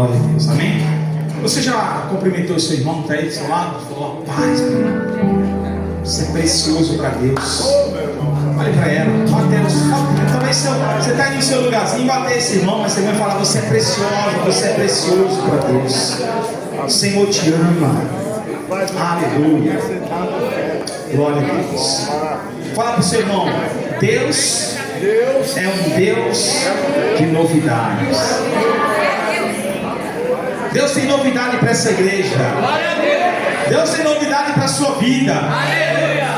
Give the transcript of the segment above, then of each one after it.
Glória a Deus, amém? Você já cumprimentou o seu irmão, está aí do seu lado? Falou, paz, meu irmão. Você é precioso para Deus. Olha para ela, bate ela. Talvez você está aí no seu lugarzinho, bater esse irmão, mas você vai falar, você é precioso para Deus. O Senhor te ama. Aleluia. Glória a Deus. Fala para o seu irmão, Deus é um Deus de novidades. Deus tem novidade para essa igreja. Deus tem novidade para a sua vida.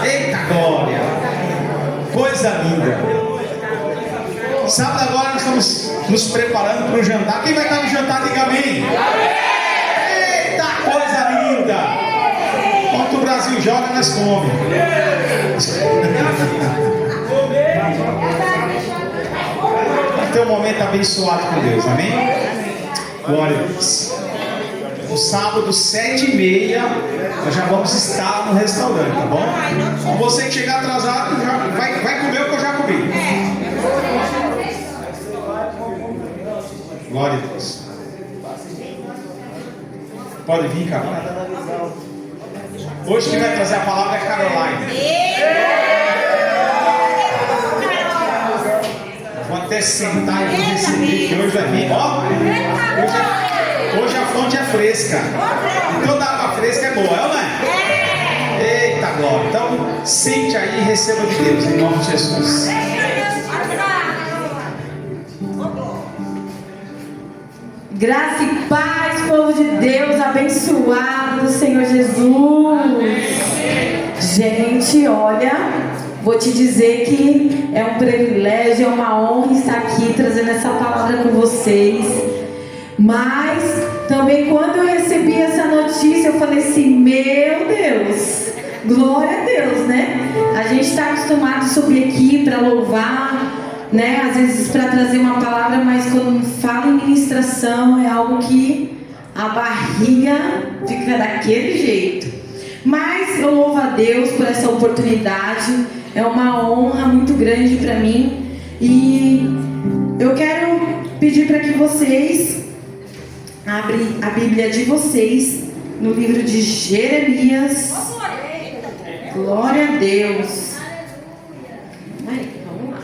Eita glória. Coisa linda. Sábado agora nós estamos nos preparando para o jantar. Quem vai estar no jantar, diga amém. Eita coisa linda. Enquanto o Brasil joga, nós comemos. Vai ter um momento abençoado com Deus, amém? Glória a Deus. No sábado, 7h30, nós já vamos estar no restaurante, tá bom? Então você que chegar atrasado, já vai comer o que eu já comi. Glória a Deus. Pode vir, Caroline. Hoje quem vai trazer a palavra é Caroline. Vou até sentar e vou receber, que hoje vai vir. Ó, hoje a fonte é fresca. E toda água fresca é boa, é ou não é? Eita glória. Então, sente aí e receba de Deus, em nome de Jesus. Graça e paz, povo de Deus, abençoado do Senhor Jesus. Gente, olha, vou te dizer que é um privilégio, é uma honra estar aqui trazendo essa palavra com vocês. Mas também quando eu recebi essa notícia, eu falei assim, meu Deus, glória a Deus, né? A gente está acostumado a subir aqui para louvar, né? Às vezes para trazer uma palavra, mas quando fala em ministração é algo que a barriga fica daquele jeito. Mas eu louvo a Deus por essa oportunidade, é uma honra muito grande para mim. E eu quero pedir para que vocês abrem a Bíblia de vocês no livro de Jeremias. Glória a Deus. Vamos lá.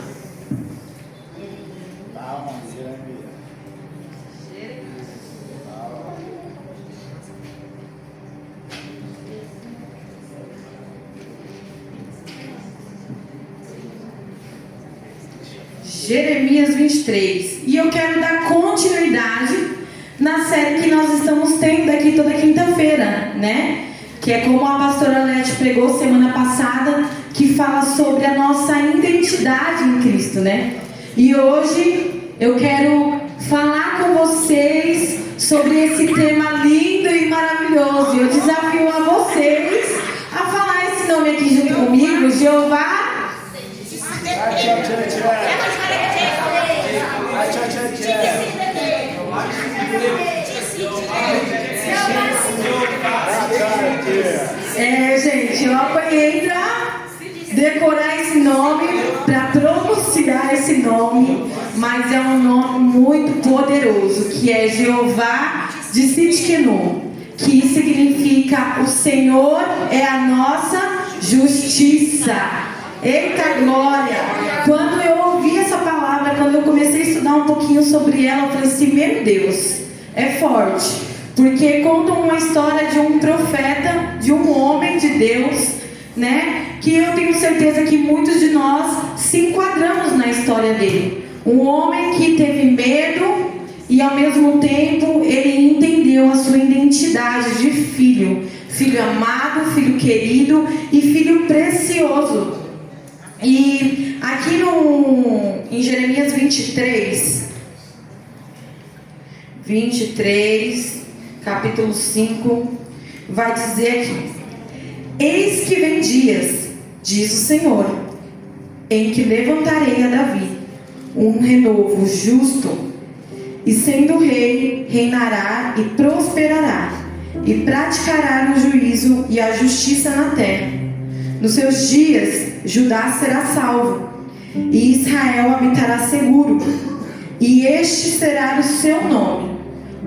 Jeremias 23. E eu quero dar continuidade na série que nós estamos tendo aqui toda quinta-feira, né? Que é como a pastora Lete pregou semana passada, que fala sobre a nossa identidade em Cristo, né? E hoje eu quero falar com vocês sobre esse tema lindo e maravilhoso. Eu desafio a vocês a falar esse nome aqui junto comigo, Jeová. Gente, eu apanhei pra decorar esse nome, para pronunciar esse nome, mas é um nome muito poderoso, que é Jeová de Sitkenu, que significa o Senhor é a nossa justiça. Eita glória! Quando eu ouvi essa palavra, quando eu comecei a estudar um pouquinho sobre ela, eu falei assim, meu Deus, é forte, porque conta uma história de um profeta, de um homem de Deus, né? Que eu tenho certeza que muitos de nós se enquadramos na história dele. Um homem que teve medo e ao mesmo tempo ele entendeu a sua identidade de filho. Filho amado, filho querido e filho precioso. E aqui em Jeremias 23, capítulo 5, vai dizer aqui: eis que vem dias, diz o Senhor, em que levantarei a Davi um renovo justo, e sendo rei, reinará e prosperará, e praticará o juízo e a justiça na terra. Nos seus dias, Judá será salvo, e Israel habitará seguro, e este será o seu nome.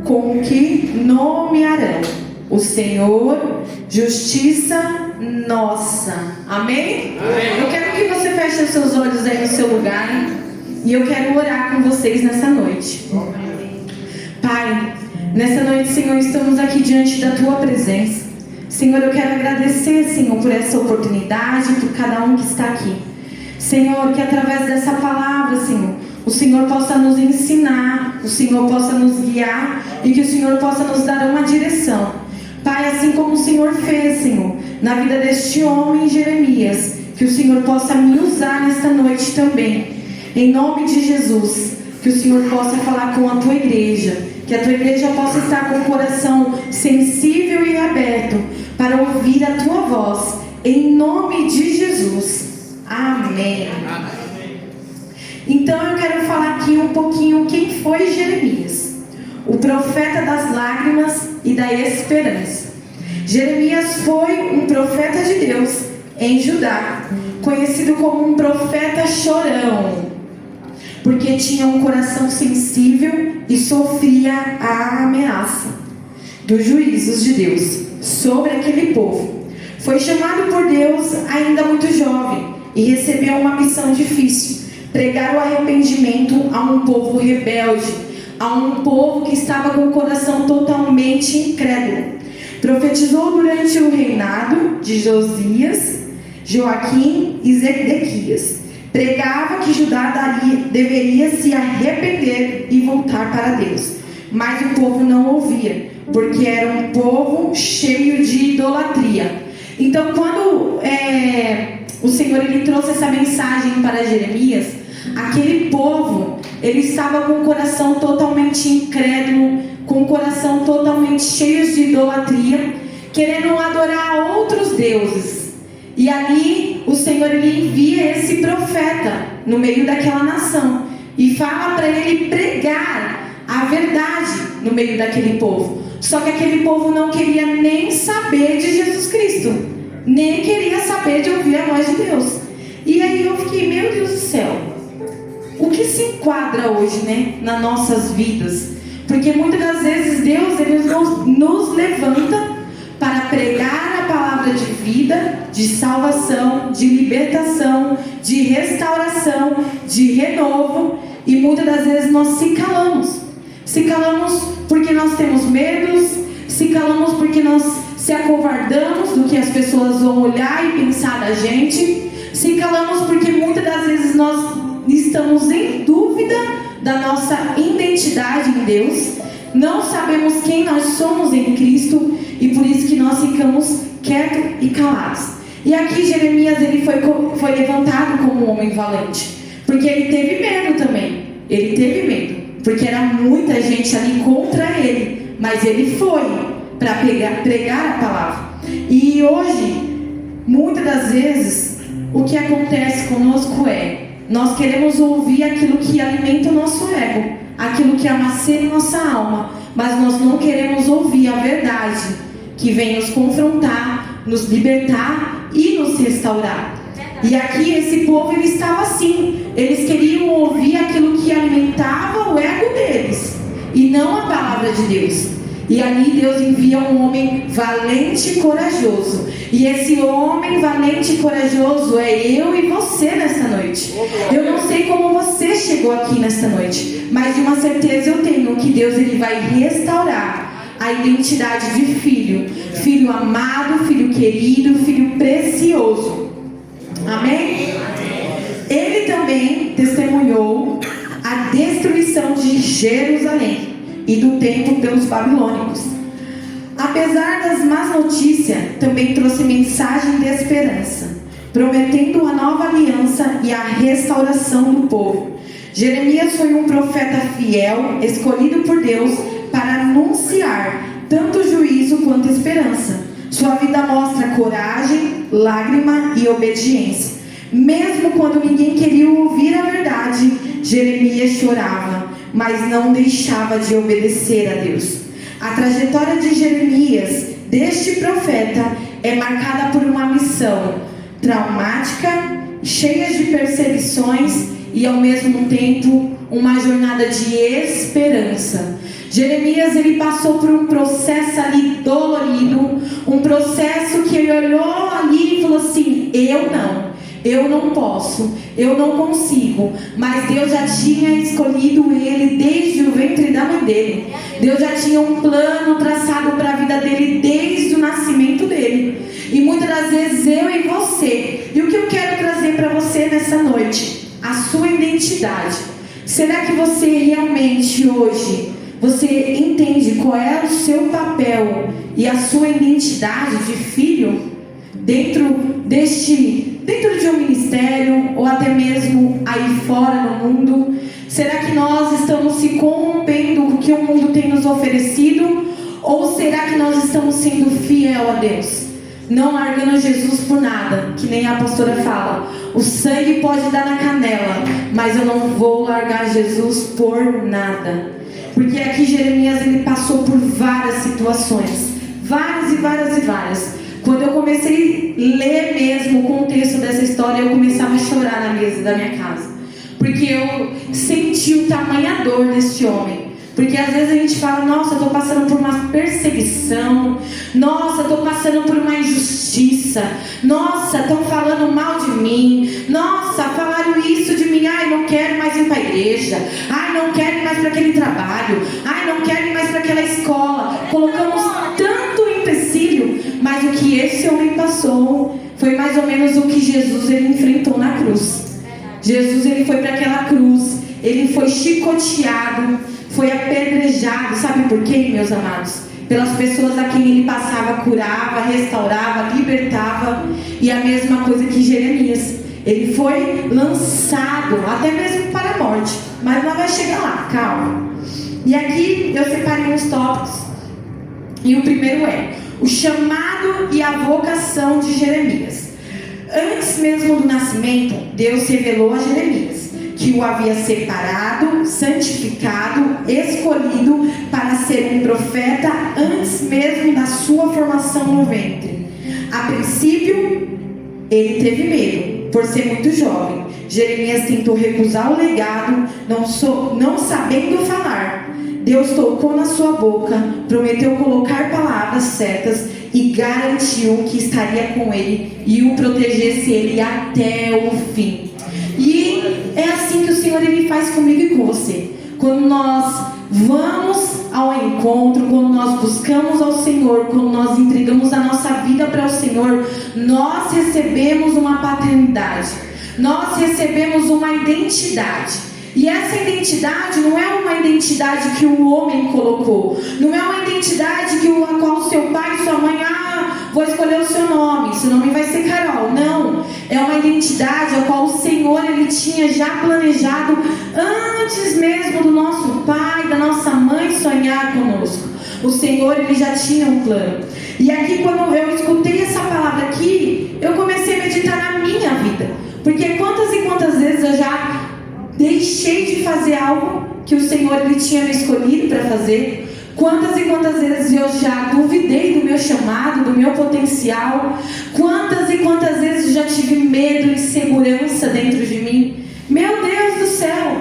com que nomearão o Senhor, justiça nossa. Amém? Amém. Eu quero que você feche os seus olhos aí no seu lugar. E eu quero orar com vocês nessa noite. Pai, nessa noite, Senhor, estamos aqui diante da Tua presença. Senhor, eu quero agradecer, Senhor, por essa oportunidade, por cada um que está aqui. Senhor, que através dessa palavra, Senhor, o Senhor possa nos ensinar, o Senhor possa nos guiar e que o Senhor possa nos dar uma direção. Pai, assim como o Senhor fez, Senhor, na vida deste homem Jeremias, que o Senhor possa me usar nesta noite também. Em nome de Jesus, que o Senhor possa falar com a Tua igreja, que a Tua igreja possa estar com o coração sensível e aberto para ouvir a Tua voz. Em nome de Jesus. Amém. Então eu quero falar aqui um pouquinho quem foi Jeremias, o profeta das lágrimas e da esperança. Jeremias foi um profeta de Deus em Judá, conhecido como um profeta chorão, porque tinha um coração sensível e sofria a ameaça dos juízos de Deus sobre aquele povo. Foi chamado por Deus ainda muito jovem e recebeu uma missão difícil: pregar o arrependimento a um povo rebelde, a um povo que estava com o coração totalmente incrédulo. Profetizou durante o reinado de Josias, Joaquim e Zedequias. Pregava que Judá deveria se arrepender e voltar para Deus. Mas o povo não ouvia, porque era um povo cheio de idolatria. Então, quando o Senhor ele trouxe essa mensagem para Jeremias, aquele povo, ele estava com o coração totalmente incrédulo, com o coração totalmente cheio de idolatria, querendo adorar outros deuses. E ali o Senhor ele envia esse profeta no meio daquela nação e fala para ele pregar a verdade no meio daquele povo. Só que aquele povo não queria nem saber de Jesus Cristo, nem queria saber de ouvir a voz de Deus. E aí eu fiquei, meu Deus do céu, o que se enquadra hoje, né, nas nossas vidas? Porque muitas das vezes Deus ele nos levanta para pregar a palavra de vida, de salvação, de libertação, de restauração, de renovo, e muitas das vezes nós se calamos. Se calamos porque nós temos medos, se calamos porque nós se acovardamos do que as pessoas vão olhar e pensar da gente, se calamos porque muitas das vezes nós estamos em dúvida da nossa identidade em Deus, não sabemos quem nós somos em Cristo, e por isso que nós ficamos quietos e calados. E aqui Jeremias ele foi levantado como um homem valente, porque ele teve medo também. Ele teve medo, porque era muita gente ali contra ele, mas ele foi para pregar a palavra. E hoje, muitas das vezes, o que acontece conosco nós queremos ouvir aquilo que alimenta o nosso ego, aquilo que amacia nossa alma, mas nós não queremos ouvir a verdade que vem nos confrontar, nos libertar e nos restaurar. E aqui esse povo ele estava assim, eles queriam ouvir aquilo que alimentava o ego deles e não a palavra de Deus. E ali Deus envia um homem valente e corajoso. E esse homem valente e corajoso é eu e você nessa noite. Eu não sei como você chegou aqui nessa noite, mas de uma certeza eu tenho que Deus ele vai restaurar a identidade de filho. Filho amado, filho querido, filho precioso. Amém? Ele também testemunhou a destruição de Jerusalém e do templo pelos babilônicos. Apesar das más notícias, também trouxe mensagem de esperança, prometendo uma nova aliança e a restauração do povo. Jeremias foi um profeta fiel, escolhido por Deus para anunciar tanto juízo quanto esperança. Sua vida mostra coragem, lágrima e obediência. Mesmo quando ninguém queria ouvir a verdade, Jeremias chorava, mas não deixava de obedecer a Deus. A trajetória de Jeremias, deste profeta, é marcada por uma missão traumática, cheia de perseguições e ao mesmo tempo uma jornada de esperança. Jeremias, ele passou por um processo ali dolorido, um processo que ele olhou ali e falou assim: eu não posso, eu não consigo. Mas Deus já tinha escolhido ele desde o ventre da mãe dele. Deus já tinha um plano traçado para a vida dele desde o nascimento dele. E muitas das vezes eu e você. E o que eu quero trazer para você nessa noite? A sua identidade. Será que você realmente hoje, você entende qual é o seu papel e a sua identidade de filho dentro de um ministério ou até mesmo aí fora no mundo? Será que nós estamos se corrompendo com o que o mundo tem nos oferecido? Ou será que nós estamos sendo fiel a Deus? Não largando Jesus por nada, que nem a pastora fala: o sangue pode dar na canela, mas eu não vou largar Jesus por nada. Porque aqui Jeremias, ele passou por várias situações, várias. Quando eu comecei a ler mesmo o contexto dessa história, eu começava a chorar na mesa da minha casa, porque eu senti o tamanho dor deste homem. Porque às vezes a gente fala: nossa, eu estou passando por uma perseguição, nossa, eu estou passando por uma injustiça, nossa, estão falando mal de mim, nossa, falaram isso de mim, ai, não quero mais ir para a igreja, ai, não quero ir mais para aquele trabalho, ai, não quero ir mais para aquela escola. Colocamos tanto empecilho, mas o que esse homem passou foi mais ou menos o que Jesus, ele enfrentou na cruz. Jesus, ele foi para aquela cruz, ele foi chicoteado, foi apedrejado. Sabe por quê, meus amados? Pelas pessoas a quem ele passava, curava, restaurava, libertava. E a mesma coisa que Jeremias, ele foi lançado até mesmo para a morte. Mas nós vamos chegar lá, calma. E aqui eu separei uns tópicos. E o primeiro é o chamado e a vocação de Jeremias. Antes mesmo do nascimento, Deus revelou a Jeremias que o havia separado, santificado, escolhido para ser um profeta antes mesmo da sua formação no ventre. A princípio, ele teve medo, por ser muito jovem. Jeremias tentou recusar o legado, não sabendo falar. Deus tocou na sua boca, prometeu colocar palavras certas e garantiu que estaria com ele e o protegesse ele até o fim. E é assim que o Senhor, ele faz comigo e com você. Quando nós vamos ao encontro, quando nós buscamos ao Senhor, quando nós entregamos a nossa vida para o Senhor, nós recebemos uma paternidade, nós recebemos uma identidade. E essa identidade não é uma identidade que o homem colocou, não é uma identidade a qual seu pai e sua mãe, vou escolher o seu nome vai ser Carol. Não, é uma identidade a qual o Senhor, ele tinha já planejado antes mesmo do nosso pai, da nossa mãe sonhar conosco. O Senhor, ele já tinha um plano. E aqui, quando eu escutei essa palavra aqui, eu comecei a meditar na minha vida. Porque quantas e quantas vezes eu já deixei de fazer algo que o Senhor, ele tinha me escolhido para fazer. Quantas e quantas vezes eu já duvidei do meu chamado, do meu potencial. Quantas e quantas vezes eu já tive medo e insegurança dentro de mim. Meu Deus do céu,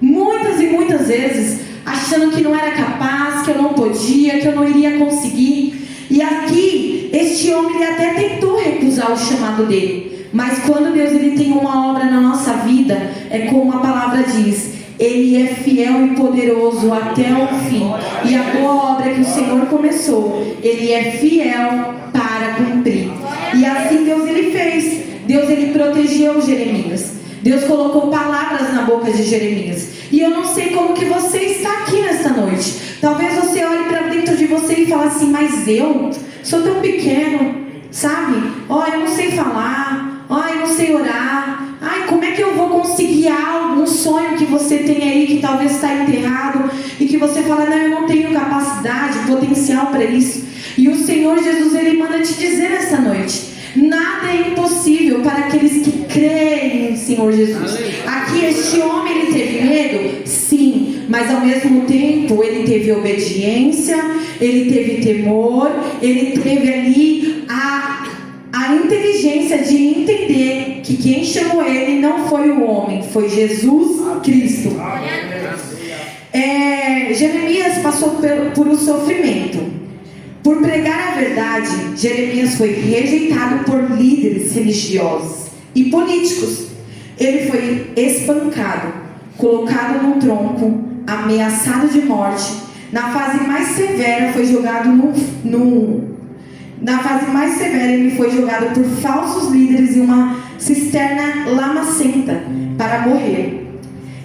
muitas e muitas vezes achando que não era capaz, que eu não podia, que eu não iria conseguir. E aqui, este homem, ele até tentou recusar o chamado dele. Mas quando Deus, ele tem uma obra na nossa vida, é como a palavra diz: ele é fiel e poderoso até o fim. E a boa obra que o Senhor começou, ele é fiel para cumprir. E assim Deus, ele fez. Deus, ele protegeu Jeremias. Deus colocou palavras na boca de Jeremias. E eu não sei como que você está aqui nesta noite. Talvez você olhe para dentro de você e fale assim: mas eu sou tão pequeno, sabe? Eu não sei falar, eu não sei orar. Como é que eu vou conseguir algo, um sonho que você tem aí que talvez está enterrado e que você fala: não, eu não tenho capacidade, potencial para isso. E o Senhor Jesus, ele manda te dizer nessa noite: nada é impossível para aqueles que creem em Senhor Jesus. Aqui este homem, ele teve medo? Sim, mas ao mesmo tempo ele teve obediência, ele teve temor, ele teve ali a inteligência de entender que quem chamou ele não foi o homem, foi Jesus Cristo. Jeremias passou por um sofrimento. Por pregar a verdade, Jeremias foi rejeitado por líderes religiosos e políticos. Ele foi espancado, colocado num tronco, ameaçado de morte. Na fase mais severa, ele foi jogado por falsos líderes em uma cisterna lamacenta para morrer.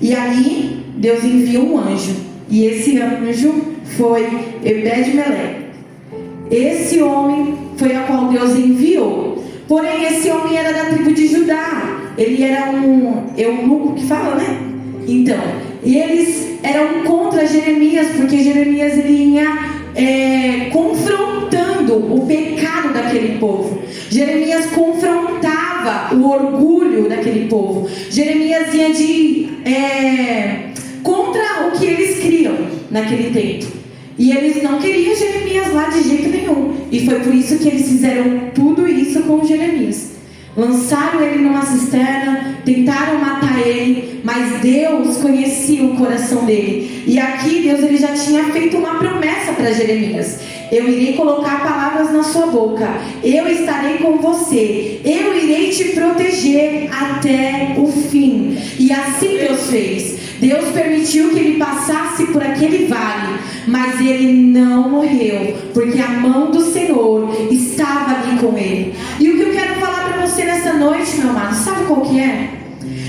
E ali, Deus enviou um anjo. E esse anjo foi Ebed-Meleque. Esse homem foi a qual Deus enviou. Porém, esse homem era da tribo de Judá. Ele era um eunuco que fala, né? Então, eles eram contra Jeremias, porque Jeremias ele ia confrontando o pecado daquele povo. Jeremias confrontava o orgulho daquele povo. Jeremias ia contra o que eles criam naquele tempo. E eles não queriam Jeremias lá de jeito nenhum. E foi por isso que eles fizeram tudo isso com Jeremias. Lançaram ele numa cisterna, tentaram matar ele, mas Deus conhecia o coração dele. E aqui Deus ele já tinha feito uma promessa para Jeremias: eu irei colocar palavras na sua boca, eu estarei com você, eu irei te proteger até o fim. E assim Deus fez. Deus permitiu que ele passasse por aquele vale, mas ele não morreu, porque a mão do Senhor estava ali com ele. E o que eu quero falar para você nessa noite, meu amado, sabe qual que é?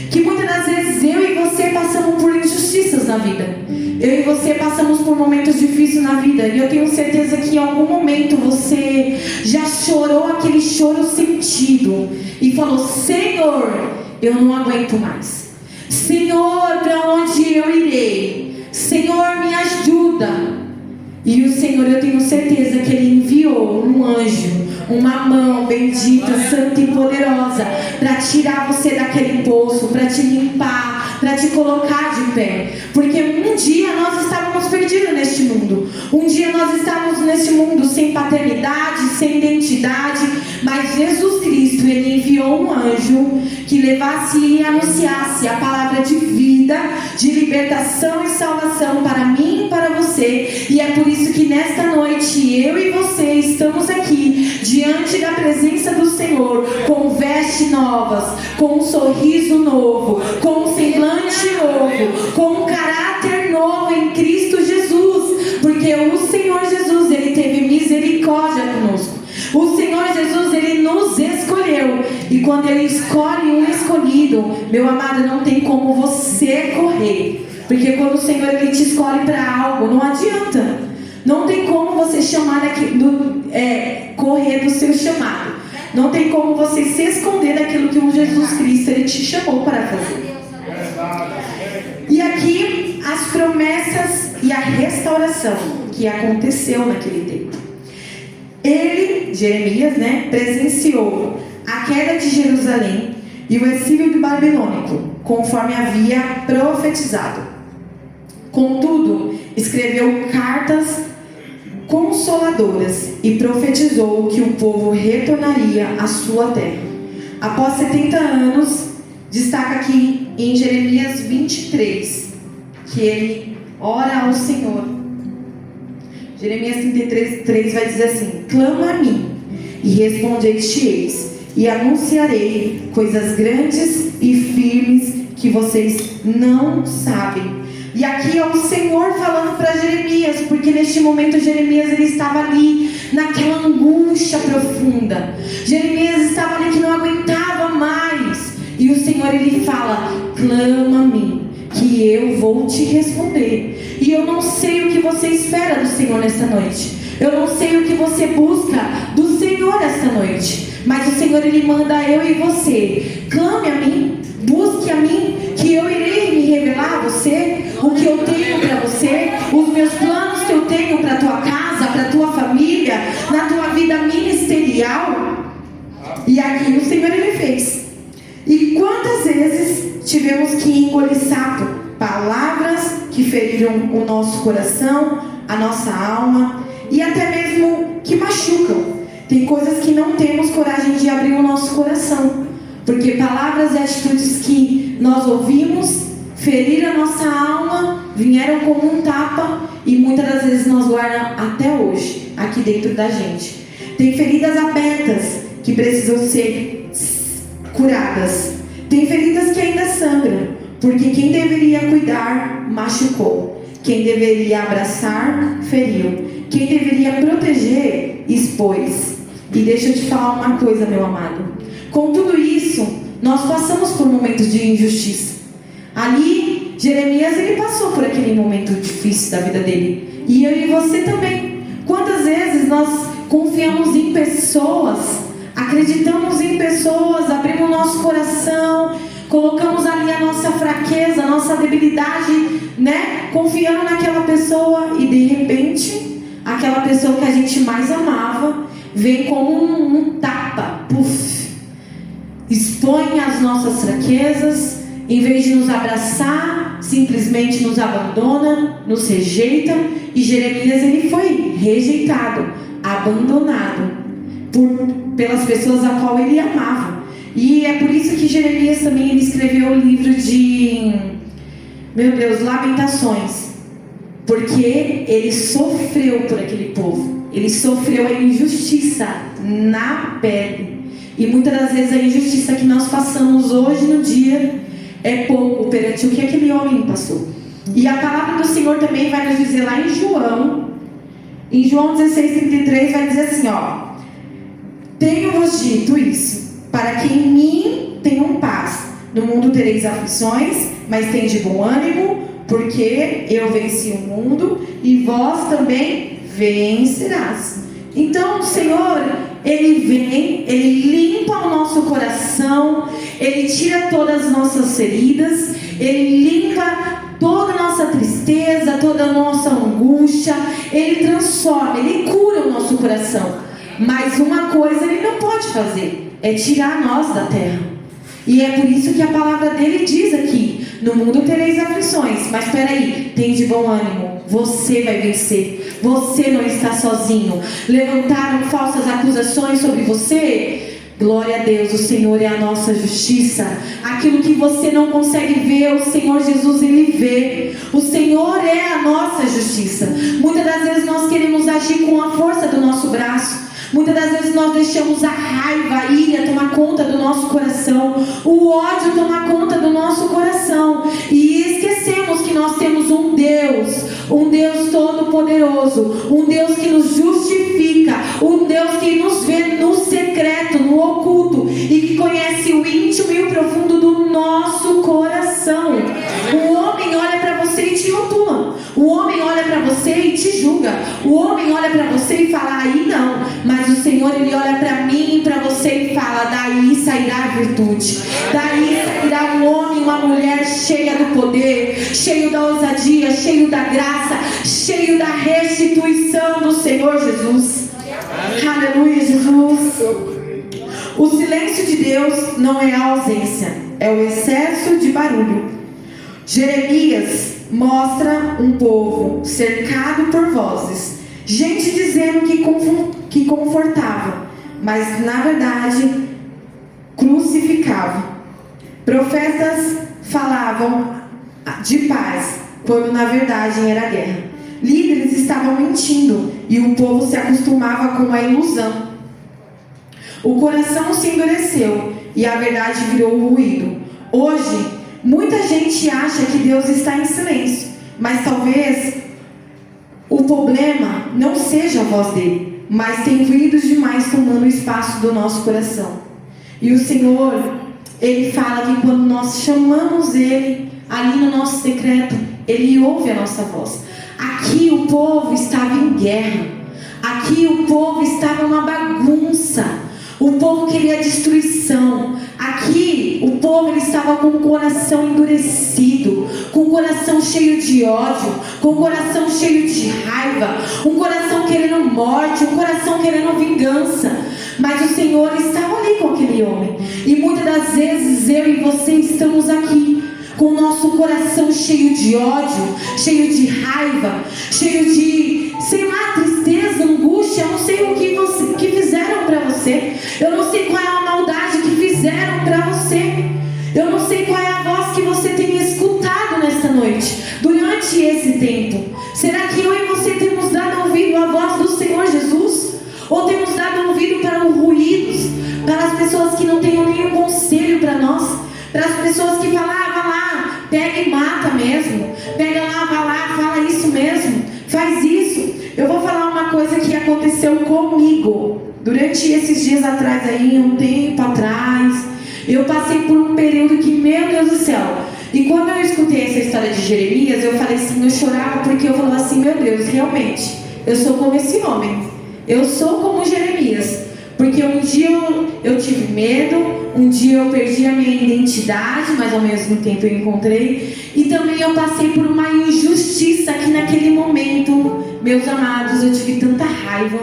Que muitas das vezes eu e você passamos por injustiças na vida. Eu e você passamos por momentos difíceis na vida. E eu tenho certeza que em algum momento você já chorou aquele choro sentido e falou: Senhor, eu não aguento mais. Senhor, para onde eu irei? Senhor, me ajuda. E o Senhor, eu tenho certeza que Ele enviou um anjo, uma mão bendita, santa e poderosa, para tirar você daquele poço, para te limpar, para te colocar de pé. Porque um dia nós estávamos perdidos neste mundo. Um dia nós estávamos neste mundo sem paternidade, sem identidade. Mas Jesus Cristo, Ele enviou um anjo que levasse e anunciasse a palavra de vida, de libertação e salvação para mim e para você. E é por isso que nesta noite eu e você estamos aqui diante da presença do Senhor, com vestes novas, com um sorriso novo, com um semblante novo, com um caráter novo em Cristo Jesus, porque o Senhor Jesus, Ele teve misericórdia conosco. O Senhor Jesus, Ele nos escolheu. E quando Ele escolhe um escolhido, meu amado, não tem como você correr. Porque quando o Senhor Ele te escolhe para algo, não adianta. Não tem como você correr do seu chamado. Não tem como você se esconder daquilo que o Jesus Cristo Ele te chamou para fazer. E aqui as promessas e a restauração que aconteceu naquele tempo. Ele, Jeremias, presenciou a queda de Jerusalém e o exílio babilônico, conforme havia profetizado. Contudo, escreveu cartas consoladoras e profetizou que o povo retornaria à sua terra. Após 70 anos, destaca aqui em Jeremias 23, que ele ora ao Senhor. Jeremias 33 vai dizer assim: clama a mim, e respondeste-eis, e anunciarei coisas grandes e firmes que vocês não sabem. E aqui é o Senhor falando para Jeremias, porque neste momento Jeremias ele estava ali, naquela angústia profunda. Jeremias estava ali que não aguentava mais. E o Senhor ele fala: clama a mim, que eu vou te responder. E eu não sei o que você espera do Senhor nesta noite. Eu não sei o que você busca do Senhor esta noite. Mas o Senhor ele manda eu e você: clame a mim, busque a mim, que eu irei me revelar a você, o que eu tenho para você, os meus planos que eu tenho para a tua casa, para a tua família, na tua vida ministerial. E aqui o Senhor ele fez. E quantas vezes tivemos que engolir sapo, palavras que feriram o nosso coração, a nossa alma, e até mesmo que machucam. Tem coisas que não temos coragem de abrir o nosso coração, porque palavras e atitudes que nós ouvimos feriram a nossa alma vieram como um tapa e muitas das vezes nós guardamos até hoje, aqui dentro da gente. Tem feridas abertas que precisam ser curadas. Tem feridas que ainda sangram, porque quem deveria cuidar, machucou. Quem deveria abraçar, feriu. Quem deveria proteger, expôs. E deixa eu te falar uma coisa, meu amado. Com tudo isso, nós passamos por momentos de injustiça. Ali, Jeremias, ele passou por aquele momento difícil da vida dele. E eu e você também. Quantas vezes nós confiamos em pessoas, acreditamos em pessoas, abrimos nosso coração, colocamos ali a nossa fraqueza, a nossa debilidade, né? Confiando naquela pessoa e de repente, aquela pessoa que a gente mais amava vem como um tapa, puf, expõe as nossas fraquezas, em vez de nos abraçar, simplesmente nos abandona, nos rejeita. E Jeremias, ele foi rejeitado, abandonado pelas pessoas a qual ele amava. E é por isso que Jeremias também ele escreveu o livro de, meu Deus, Lamentações, porque ele sofreu por aquele povo, ele sofreu a injustiça na pele. E muitas das vezes a injustiça que nós passamos hoje no dia é pouco perante o que aquele homem passou. E a palavra do Senhor também vai nos dizer lá em João 16:33, vai dizer assim, ó: tenho-vos dito isso, para que em mim tenham paz. No mundo tereis aflições, mas tende bom ânimo, porque eu venci o mundo e vós também vencerás. Então o Senhor, Ele vem, Ele limpa o nosso coração, Ele tira todas as nossas feridas, Ele limpa toda a nossa tristeza, toda a nossa angústia, Ele transforma, Ele cura o nosso coração. Mas uma coisa Ele não pode fazer, é tirar nós da terra. E é por isso que a palavra dele diz aqui: no mundo tereis aflições, mas espera aí, tem de bom ânimo, você vai vencer, você não está sozinho. Levantaram falsas acusações sobre você? Glória a Deus, o Senhor é a nossa justiça. Aquilo que você não consegue ver, o Senhor Jesus, Ele vê. O Senhor é a nossa justiça. Muitas das vezes nós queremos agir com a força do nosso braço. Muitas das vezes nós deixamos a raiva, a ira tomar conta do nosso coração, o ódio tomar conta do nosso coração, e esquecemos que nós temos um Deus todo-poderoso, um Deus que nos justifica, um Deus que nos vê no secreto, no oculto, e que conhece o íntimo e o profundo do nosso coração. O homem olha para você e te rotula, o homem olha para você e te julga, o homem olha para você e fala: aí não. Mas o Senhor, Ele olha para mim e para você e fala: daí sairá a virtude, daí sairá um homem, uma mulher cheia do poder, cheio da ousadia, cheio da graça, cheio da restituição do Senhor Jesus. Aleluia, Jesus. O silêncio de Deus não é a ausência, é o excesso de barulho. Jeremias mostra um povo cercado por vozes, gente dizendo que confortava, mas na verdade crucificava. Profetas falavam de paz, quando na verdade era guerra. Líderes estavam mentindo e o povo se acostumava com a ilusão. O coração se endureceu e a verdade virou ruído. Hoje, muita gente acha que Deus está em silêncio, mas talvez o problema não seja a voz dele, mas tem ruídos demais tomando o espaço do nosso coração. E o Senhor, Ele fala que quando nós chamamos Ele ali no nosso secreto, Ele ouve a nossa voz. Aqui o povo estava em guerra, aqui o povo estava uma bagunça, o povo queria destruição. Aqui o povo ele estava com o coração endurecido, com o coração cheio de ódio, com o coração cheio de raiva, um coração querendo morte, um coração querendo vingança. Mas o Senhor estava ali com aquele homem. E muitas das vezes eu e você estamos aqui com o nosso coração cheio de ódio, cheio de raiva, cheio de, sei lá, tristeza, angústia. Eu não sei o que fizeram para você. Eu não sei qual é a maldade que fizeram para você. Eu não sei qual é a voz que você tem escutado nesta noite. Durante mata mesmo. Pega lá, vai lá, fala isso mesmo. Faz isso. Eu vou falar uma coisa que aconteceu comigo. Durante esses dias atrás aí, um tempo atrás, eu passei por um período que, meu Deus do céu. E quando eu escutei essa história de Jeremias, eu falei assim, eu chorava porque eu falava assim, meu Deus, realmente, eu sou como esse homem. Eu sou como Jeremias. Porque um dia eu tive medo, um dia eu perdi a minha identidade, mas ao mesmo tempo eu encontrei. E também eu passei por uma injustiça que naquele momento, meus amados, eu tive tanta raiva,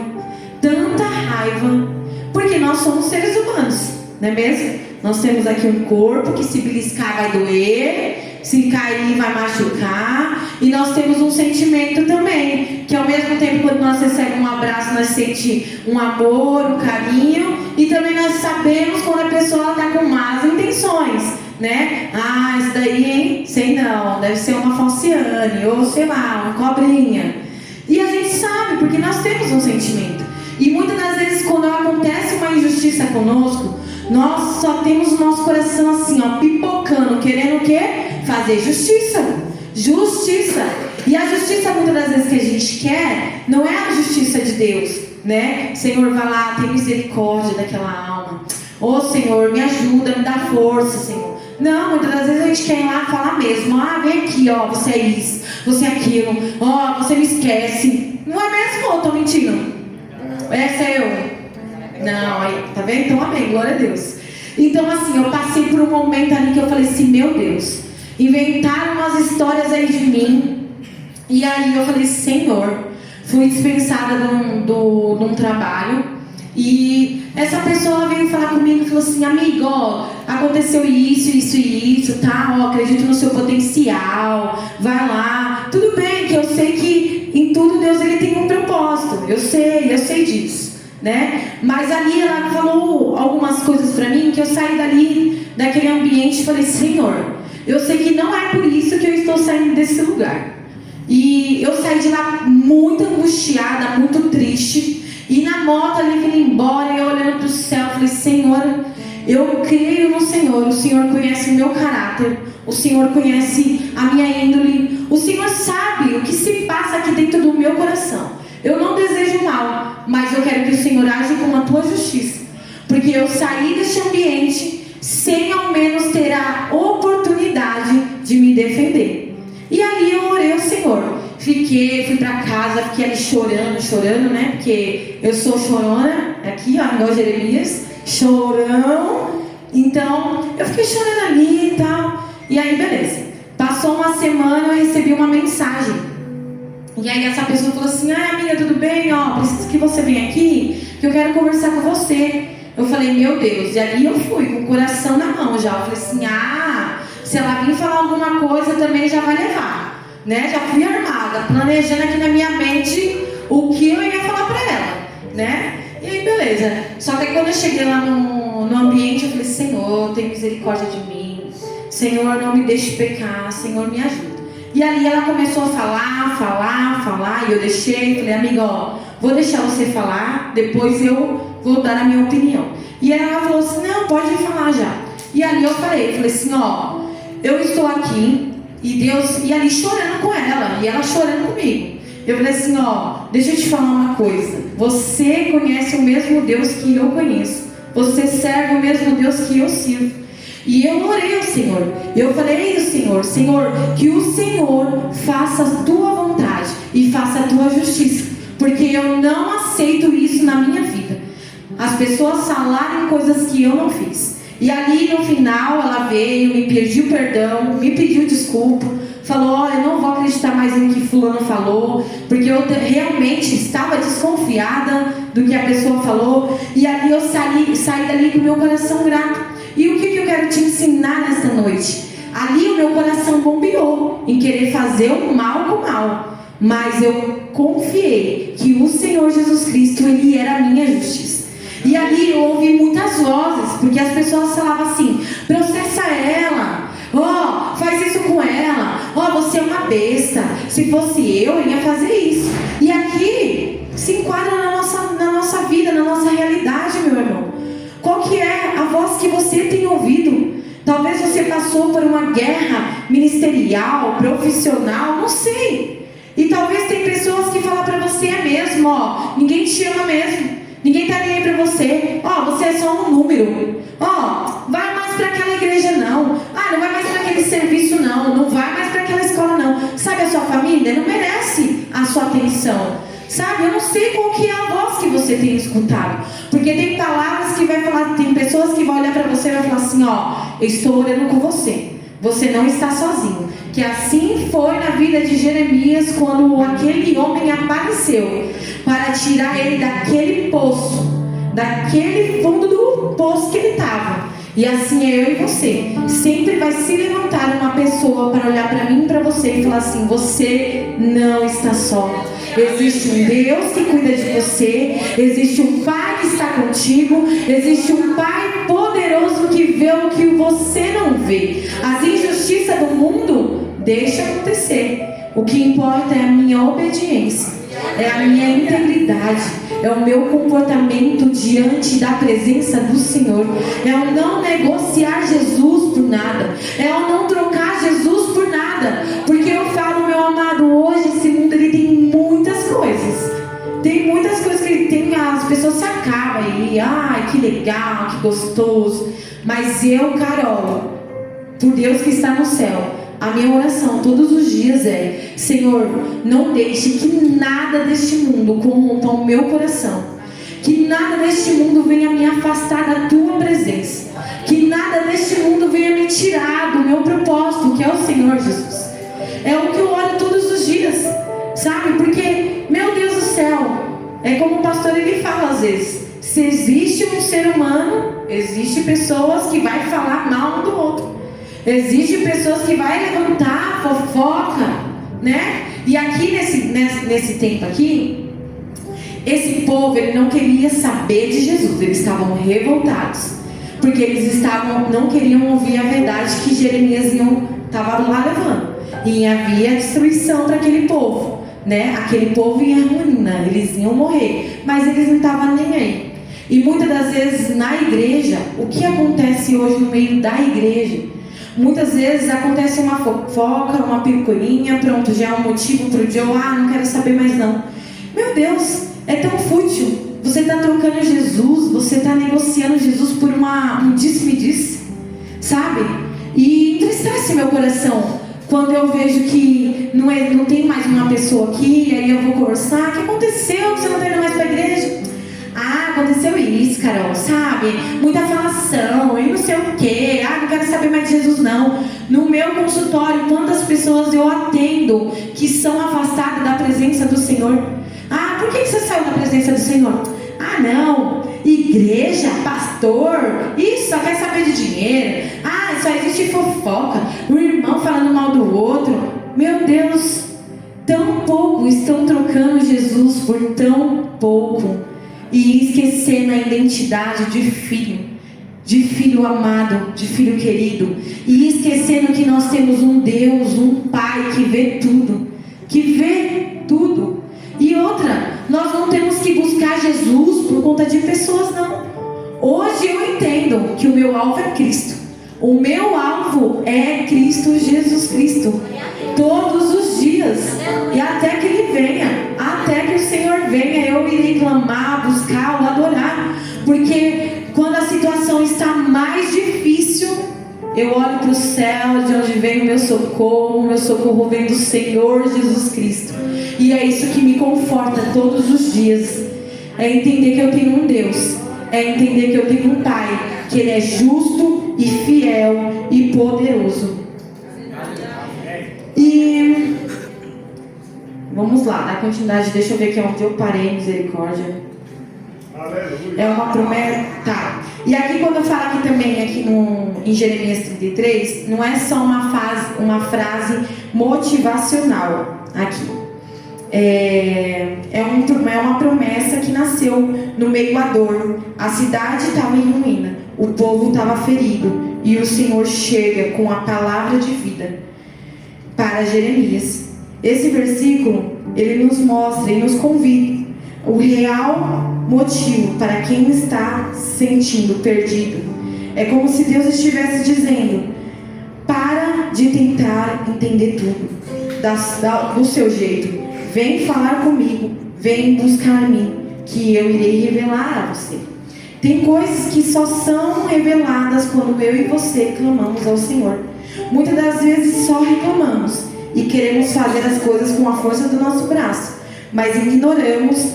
porque nós somos seres humanos, não é mesmo? Nós temos aqui um corpo que se beliscar vai doer, se cair vai machucar, e nós temos um sentimento também, que ao mesmo tempo quando nós recebemos um abraço, nós sentimos um amor, um carinho, e também nós sabemos quando a pessoa está com más intenções, né? Ah, isso daí, hein? Sei não, deve ser uma falciane, ou sei lá, uma cobrinha. E a gente sabe, porque nós temos um sentimento. E muitas das vezes quando acontece uma injustiça conosco, nós só temos o nosso coração assim, ó, pipocando, querendo o quê? Fazer justiça. Justiça. E a justiça muitas das vezes que a gente quer, não é a justiça de Deus, né? Senhor, vai lá, tem misericórdia daquela alma. Ô Senhor, me ajuda, me dá força, Senhor. Não, muitas das vezes a gente quer ir lá falar mesmo. Ah, vem aqui, ó, você é isso, você é aquilo. Ó, você me esquece. Não é mesmo, ou tô mentindo? Essa é eu. Não, aí, tá vendo? Então, amém, glória a Deus. Então, assim, eu passei por um momento ali que eu falei assim, meu Deus, inventaram umas histórias aí de mim. E aí eu falei, Senhor, fui dispensada de um trabalho. E essa pessoa veio falar comigo e falou assim, amigo, ó, aconteceu isso, tá? Ó, acredito no seu potencial, vai lá. Tudo bem que eu sei que em tudo Deus ele tem um propósito, eu sei disso, né? Mas ali ela falou algumas coisas pra mim que eu saí dali, daquele ambiente e falei, Senhor, eu sei que não é por isso que eu estou saindo desse lugar. E eu saí de lá muito angustiada, muito triste. E na moto ali vindo embora, eu olhando para o céu, falei, Senhor, eu creio no Senhor. O Senhor conhece o meu caráter, o Senhor conhece a minha índole, o Senhor sabe o que se passa aqui dentro do meu coração. Eu não desejo mal, mas eu quero que o Senhor age com a tua justiça, porque eu saí deste ambiente sem ao menos ter a oportunidade de me defender. E ali eu orei ao Senhor. Fui pra casa, fiquei ali chorando, né? Porque eu sou chorona, aqui, ó, igual Jeremias, chorão. Então, eu fiquei chorando ali e tal. E aí, beleza. Passou uma semana, eu recebi uma mensagem. E aí essa pessoa falou assim, amiga, tudo bem? Ó, preciso que você venha aqui, que eu quero conversar com você. Eu falei, meu Deus. E ali eu fui, com o coração na mão já. Eu falei assim, se ela vir falar alguma coisa, também já vai levar. Né? Já fui armada, planejando aqui na minha mente o que eu ia falar pra ela, né? E aí, beleza. Só que aí, quando eu cheguei lá no ambiente, eu falei, Senhor, tem misericórdia de mim. Senhor, não me deixe pecar. Senhor, me ajuda. E ali ela começou a falar, e eu deixei, falei, amiga, ó, vou deixar você falar, depois eu vou dar a minha opinião. E ela falou assim, não, pode falar já. E ali eu falei assim, ó, eu estou aqui, e Deus, e ali chorando com ela, e ela chorando comigo. Eu falei assim, ó, deixa eu te falar uma coisa. Você conhece o mesmo Deus que eu conheço. Você serve o mesmo Deus que eu sirvo. E eu orei ao Senhor. Eu falei ao Senhor, Senhor, que o Senhor faça a tua vontade e faça a tua justiça. Porque eu não aceito isso na minha vida. As pessoas falarem coisas que eu não fiz. E ali no final ela veio, me pediu perdão, me pediu desculpa, falou, olha, eu não vou acreditar mais em que fulano falou, porque eu realmente estava desconfiada do que a pessoa falou. E ali eu saí dali com o meu coração grato. E o que eu quero te ensinar nesta noite? Ali o meu coração bombeou em querer fazer o mal com o mal, mas eu confiei que o Senhor Jesus Cristo, Ele era a minha justiça. E ali eu ouvi muitas vozes, porque as pessoas falavam assim, processa ela, ó, faz isso com ela, ó, você é uma besta, se fosse eu ia fazer isso. E aqui se enquadra na nossa vida, na nossa realidade, meu irmão. Qual que é a voz que você tem ouvido? Talvez você passou por uma guerra ministerial, profissional, não sei. E talvez tem pessoas que falam para você mesmo, ó, ninguém te ama mesmo. Ninguém tá nem aí pra você. Ó, você é só um número. Ó, vai mais pra aquela igreja não. Ah, não vai mais pra aquele serviço não. Não vai mais pra aquela escola não. Sabe, a sua família não merece a sua atenção. Sabe, eu não sei qual que é a voz que você tem escutado. Porque tem palavras que vai falar, tem pessoas que vão olhar pra você e vai falar assim, ó, eu estou orando com você. Você não está sozinho. Que assim foi na vida de Jeremias, quando aquele homem apareceu para tirar ele daquele poço, daquele fundo do poço que ele estava. E assim é eu e você. Sempre vai se levantar uma pessoa para olhar para mim e para você e falar assim, você não está só. Existe um Deus que cuida de você. Existe um Pai que está contigo. Existe um Pai poderoso que vê o que você não vê. As injustiças do mundo, deixa acontecer. O que importa é a minha obediência, é a minha integridade, é o meu comportamento diante da presença do Senhor. É o não negociar Jesus por nada. É o não trocar Jesus por nada. Porque eu falo, meu amado, hoje esse mundo ele tem muitas coisas. Tem muitas coisas que ele tem, as pessoas se acabam aí. Ai, que legal, que gostoso. Mas eu, Carol, por Deus que está no céu, a minha oração todos os dias é: Senhor, não deixe que nada deste mundo corrompa o meu coração. Que nada deste mundo venha me afastar da Tua presença. Que nada deste mundo venha me tirar do meu propósito, que é o Senhor Jesus. É o que eu oro todos os dias, sabe? Porque, meu Deus do céu, é como o pastor ele fala às vezes. Se existe um ser humano, existe pessoas que vai falar mal um do outro. Existem pessoas que vai levantar fofoca, né? E aqui nesse tempo aqui, esse povo ele não queria saber de Jesus. Eles estavam revoltados, porque eles não queriam ouvir a verdade que Jeremias estava lá levando. E havia destruição para aquele povo, né? Aquele povo ia ruína, eles iam morrer, mas eles não estavam nem aí. E muitas das vezes na igreja, o que acontece hoje no meio da igreja? Muitas vezes acontece uma fofoca, uma picuinha, pronto, já é um motivo para o dia, não quero saber mais não. Meu Deus, é tão fútil. Você está trocando Jesus, você está negociando Jesus por um disse-me-disse, sabe? E entristece meu coração quando eu vejo que não tem mais uma pessoa aqui, aí eu vou conversar. O que aconteceu? Você não está indo mais para a igreja? Aconteceu isso, Carol, sabe? Muita falação e não sei o quê. Não quero saber mais de Jesus, não. No meu consultório, quantas pessoas eu atendo que são afastadas da presença do Senhor? Por que você saiu da presença do Senhor? Não. Igreja, pastor, isso só quer saber de dinheiro. Só existe fofoca. O irmão falando mal do outro. Meu Deus, tão pouco estão trocando Jesus por tão pouco. E esquecendo a identidade de filho amado, de filho querido. E esquecendo que nós temos um Deus, um Pai que vê tudo. E outra, nós não temos que buscar Jesus por conta de pessoas, não. Hoje eu entendo que o meu alvo é Cristo. O meu alvo é Cristo Jesus Cristo. Todos os dias. E até que Ele venha. Até que o Senhor venha, eu irei clamar, buscar, adorar. Porque quando a situação está mais difícil, eu olho para o céu, de onde vem o meu socorro vem do Senhor Jesus Cristo. E é isso que me conforta todos os dias. É entender que eu tenho um Deus. É entender que eu tenho um Pai, que Ele é justo e fiel e poderoso. E vamos lá, dar continuidade. Deixa eu ver aqui onde eu parei, misericórdia. É uma promessa. Tá. E aqui quando eu falo aqui também, em Jeremias 33, não é só uma frase motivacional aqui. É uma promessa que nasceu no meio da dor. A cidade estava em ruína, o povo estava ferido, e o Senhor chega com a palavra de vida para Jeremias. Esse versículo, ele nos mostra e nos convida o real motivo para quem está se sentindo perdido. É como se Deus estivesse dizendo: para de tentar entender tudo do seu jeito. Vem falar comigo, vem buscar-me, que eu irei revelar a você. Tem coisas que só são reveladas quando eu e você clamamos ao Senhor. Muitas das vezes só reclamamos e queremos fazer as coisas com a força do nosso braço, mas ignoramos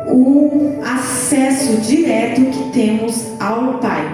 o acesso direto que temos ao Pai.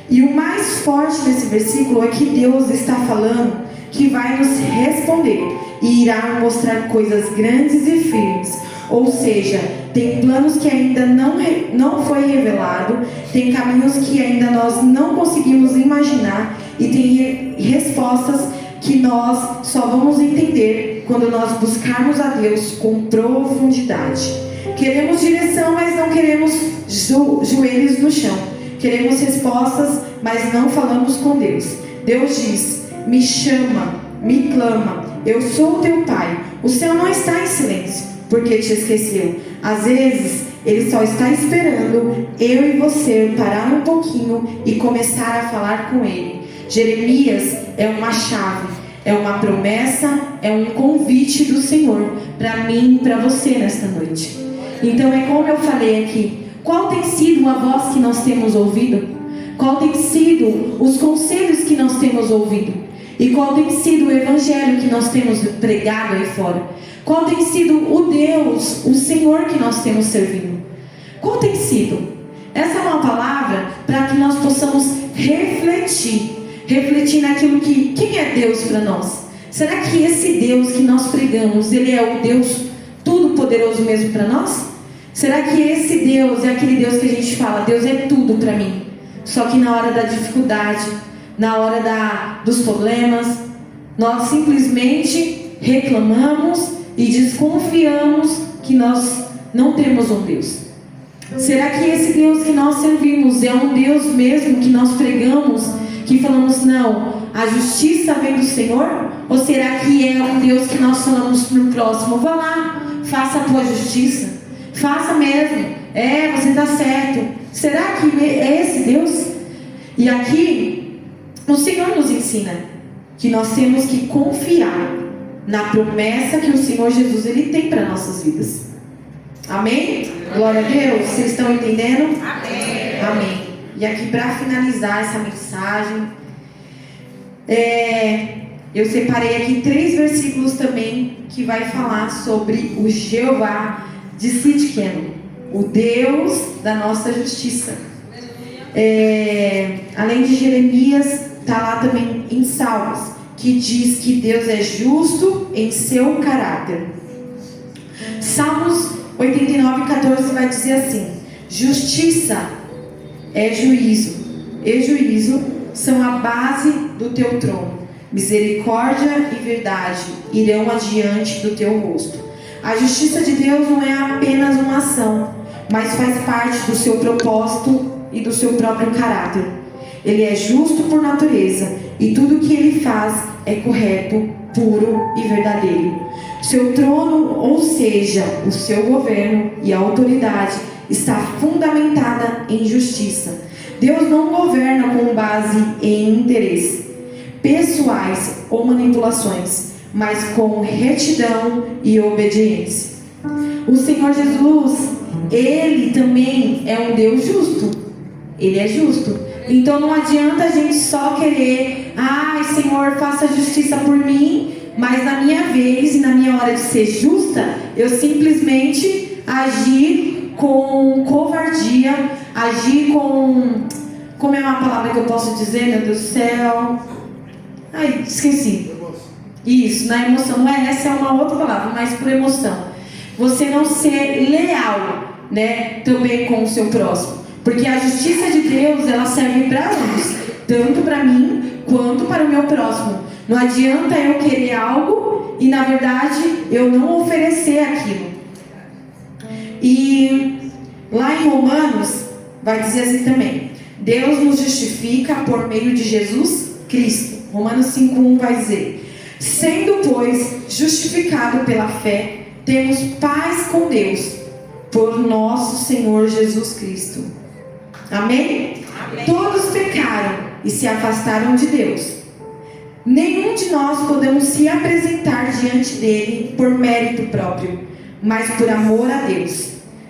E o mais forte desse versículo é que Deus está falando que vai nos responder e irá mostrar coisas grandes e firmes. Ou seja, tem planos que ainda não foi revelado, tem caminhos que ainda nós não conseguimos imaginar e tem respostas que nós só vamos entender quando nós buscarmos a Deus com profundidade. Queremos direção, mas não queremos joelhos no chão. Queremos respostas, mas não falamos com Deus. Deus diz: me chama, me clama, eu sou o teu Pai. O céu não está em silêncio porque te esqueceu. Às vezes Ele só está esperando eu e você parar um pouquinho e começar a falar com Ele. Jeremias é uma chave, é uma promessa, é um convite do Senhor para mim e para você nesta noite. Então é como eu falei aqui: qual tem sido a voz que nós temos ouvido? Qual tem sido os conselhos que nós temos ouvido? E qual tem sido o evangelho que nós temos pregado aí fora? Qual tem sido o Deus, o Senhor que nós temos servido? Qual tem sido? Essa é uma palavra para que nós possamos refletir naquilo que, quem é Deus para nós? Será que esse Deus que nós pregamos, Ele é o Deus todo-poderoso mesmo para nós? Será que esse Deus é aquele Deus que a gente fala: Deus é tudo para mim? Só que na hora da dificuldade, na hora dos problemas, nós simplesmente reclamamos e desconfiamos que nós não temos um Deus. Será que esse Deus que nós servimos é um Deus mesmo que nós pregamos, que falamos: não, a justiça vem do Senhor? Ou será que é um Deus que nós falamos para o próximo: vá lá, faça a tua justiça, faça mesmo, você está certo? Será que é esse Deus? E aqui o Senhor nos ensina que nós temos que confiar na promessa que o Senhor Jesus Ele tem para nossas vidas. Amém? Glória a Deus. Vocês estão entendendo? Amém. Amém. E aqui para finalizar essa mensagem, eu separei aqui 3 versículos também que vai falar sobre o Jeová de Sidkenu, o Deus da nossa justiça. Além de Jeremias, está lá também em Salmos, que diz que Deus é justo em seu caráter. Salmos 89:14 vai dizer assim: justiça é juízo, e juízo são a base do teu trono. Misericórdia e verdade irão adiante do teu rosto. A justiça de Deus não é apenas uma ação, mas faz parte do seu propósito e do seu próprio caráter. Ele é justo por natureza e tudo o que ele faz é correto, puro e verdadeiro. Seu trono, ou seja, o seu governo e a autoridade, está fundamentada em justiça. Deus não governa com base em interesses pessoais ou manipulações, mas com retidão e obediência. O Senhor Jesus, Ele também é um Deus justo. Ele é justo. Então não adianta a gente só querer: ai, Senhor, faça justiça por mim, mas na minha vez e na minha hora de ser justa, eu simplesmente agir com covardia, agir com... Como é uma palavra que eu posso dizer, meu Deus do céu? Ai, esqueci. Isso, na emoção. Não é essa, é uma outra palavra, mas por emoção. Você não ser leal, né, também com o seu próximo. Porque a justiça de Deus, ela serve para ambos, tanto para mim quanto para o meu próximo. Não adianta eu querer algo e na verdade eu não oferecer aquilo. E lá em Romanos vai dizer assim também: Deus nos justifica por meio de Jesus Cristo. Romanos 5:1 vai dizer: sendo, pois, justificado pela fé, temos paz com Deus por nosso Senhor Jesus Cristo. Amém? Amém. Todos temos e se afastaram de Deus. Nenhum de nós podemos se apresentar diante dele por mérito próprio, mas por amor a Deus.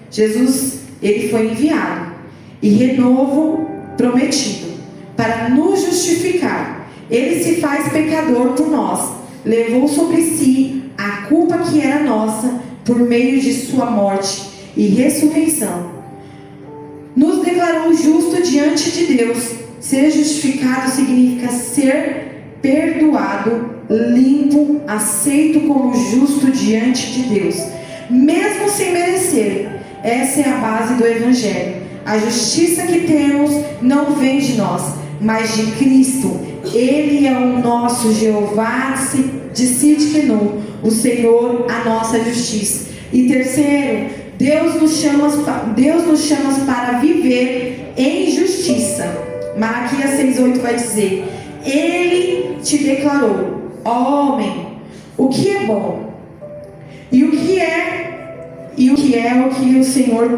Jesus, ele foi enviado e renovo prometido para nos justificar. Ele se faz pecador por nós, levou sobre si a culpa que era nossa por meio de sua morte e ressurreição. Nos declarou justo diante de Deus. Ser justificado significa ser perdoado, limpo, aceito como justo diante de Deus, mesmo sem merecer. Essa é a base do Evangelho. A justiça que temos não vem de nós, mas de Cristo. Ele é o nosso Jeová de Sidkenu, o Senhor, a nossa justiça. E terceiro, Deus nos chama para viver em justiça. Malaquias 6,8 vai dizer: Ele te declarou, ó homem, o que é bom e o que é o que o Senhor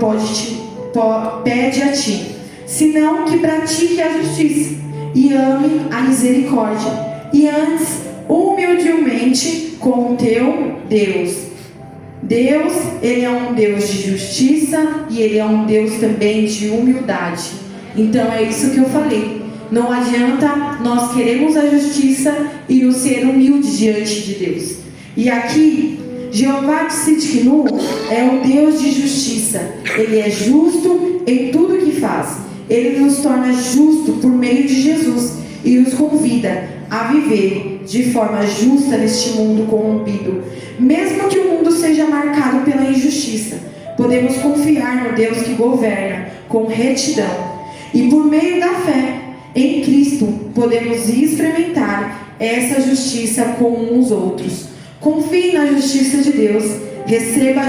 pede a ti, senão que pratique a justiça e ame a misericórdia, e antes humildemente com o teu Deus. Deus, ele é um Deus de justiça e ele é um Deus também de humildade. Então é isso que eu falei. Não adianta nós queremos a justiça e não ser humildes diante de Deus. E aqui, Jeová de Sidkenu é um Deus de justiça. Ele é justo em tudo que faz. Ele nos torna justo por meio de Jesus e nos convida a viver de forma justa neste mundo corrompido. Mesmo que o mundo seja marcado pela injustiça, podemos confiar no Deus que governa com retidão. E por meio da fé em Cristo, podemos experimentar essa justiça com uns outros. Confie na justiça de Deus, receba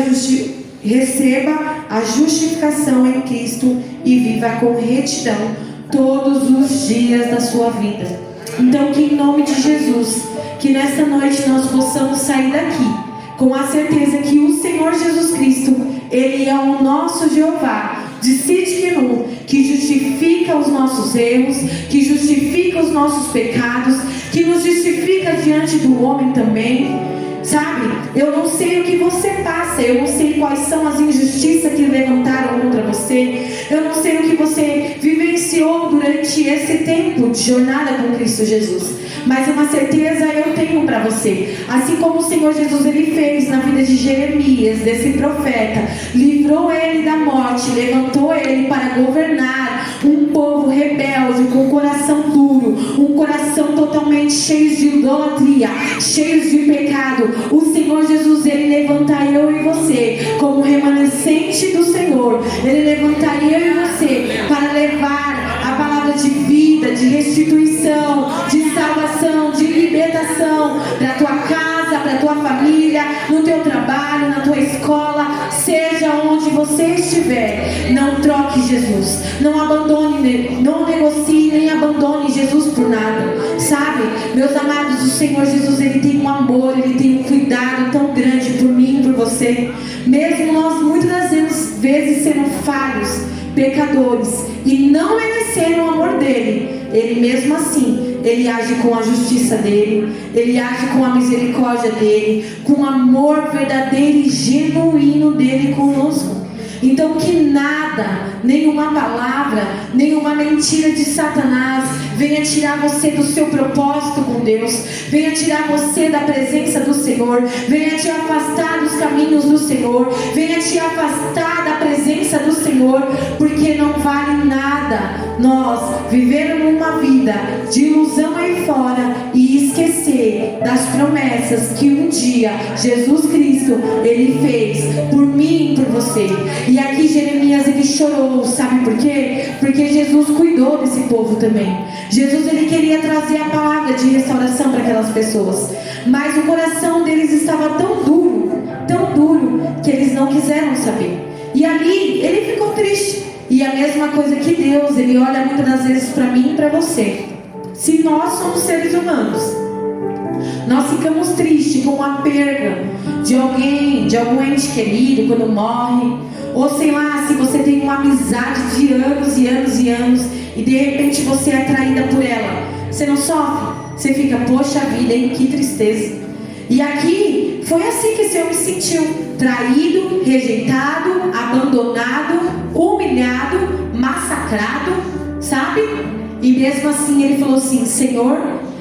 a justificação em Cristo e viva com retidão todos os dias da sua vida. Então, que em nome de Jesus, que nessa noite nós possamos sair daqui com a certeza que o Senhor Jesus Cristo, Ele é o nosso Jeová de Sidkenu, que justifica os nossos erros, que justifica os nossos pecados, que nos justifica diante do homem também. Sabe, eu não sei o que você passa, eu não sei quais são as injustiças que levantaram contra você, eu não sei o que você vivenciou durante esse tempo de jornada com Cristo Jesus, mas uma certeza eu tenho para você. Assim como o Senhor Jesus, Ele fez na vida de Jeremias, desse profeta, livrou ele da morte, levantou ele para governar um povo rebelde, com um coração duro, um coração totalmente cheio de idolatria, cheio de pecado. O Senhor Jesus, Ele levanta eu e você como remanescente do Senhor. Ele levanta eu e você para levar a palavra de vida, de restituição, de salvação, de libertação para a tua casa, para a tua família, no teu trabalho, na tua escola, seja onde você estiver. Não troque Jesus, não abandone, não negocie nem abandone Jesus por nada. Sabe, meus amados, o Senhor Jesus, Ele tem um amor, Ele tem um cuidado tão grande por mim e por você. Mesmo nós muitas das vezes sendo falhos, pecadores e não merecendo o amor dele, Ele mesmo assim, Ele age com a justiça dele, Ele age com a misericórdia dele, com o amor verdadeiro e genuíno dele conosco. Então que nada, nenhuma palavra, nenhuma mentira de Satanás venha tirar você do seu propósito com Deus, venha tirar você da presença do Senhor, venha te afastar dos caminhos do Senhor, venha te afastar da presença do Senhor, porque não vale nada nós vivermos uma vida de ilusão aí fora e esquecer das promessas que um dia Jesus Cristo, Ele fez por mim e por você. E aqui Jeremias, ele chorou, sabe por quê? Porque Jesus cuidou desse povo também. Jesus, ele queria trazer a palavra de restauração para aquelas pessoas, mas o coração deles estava tão duro, que eles não quiseram saber. E ali, ele ficou triste. E a mesma coisa que Deus, Ele olha muitas das vezes para mim e para você. Se nós somos seres humanos, nós ficamos tristes com a perda de alguém, de algum ente querido quando morre, ou sei lá, se você tem uma amizade de anos e anos e anos e de repente você é traída por ela. Você não sofre? Você fica, poxa vida, hein? Que tristeza. E aqui foi assim que esse homem se sentiu: traído, rejeitado, abandonado, humilhado, massacrado, sabe? E mesmo assim ele falou assim: Senhor,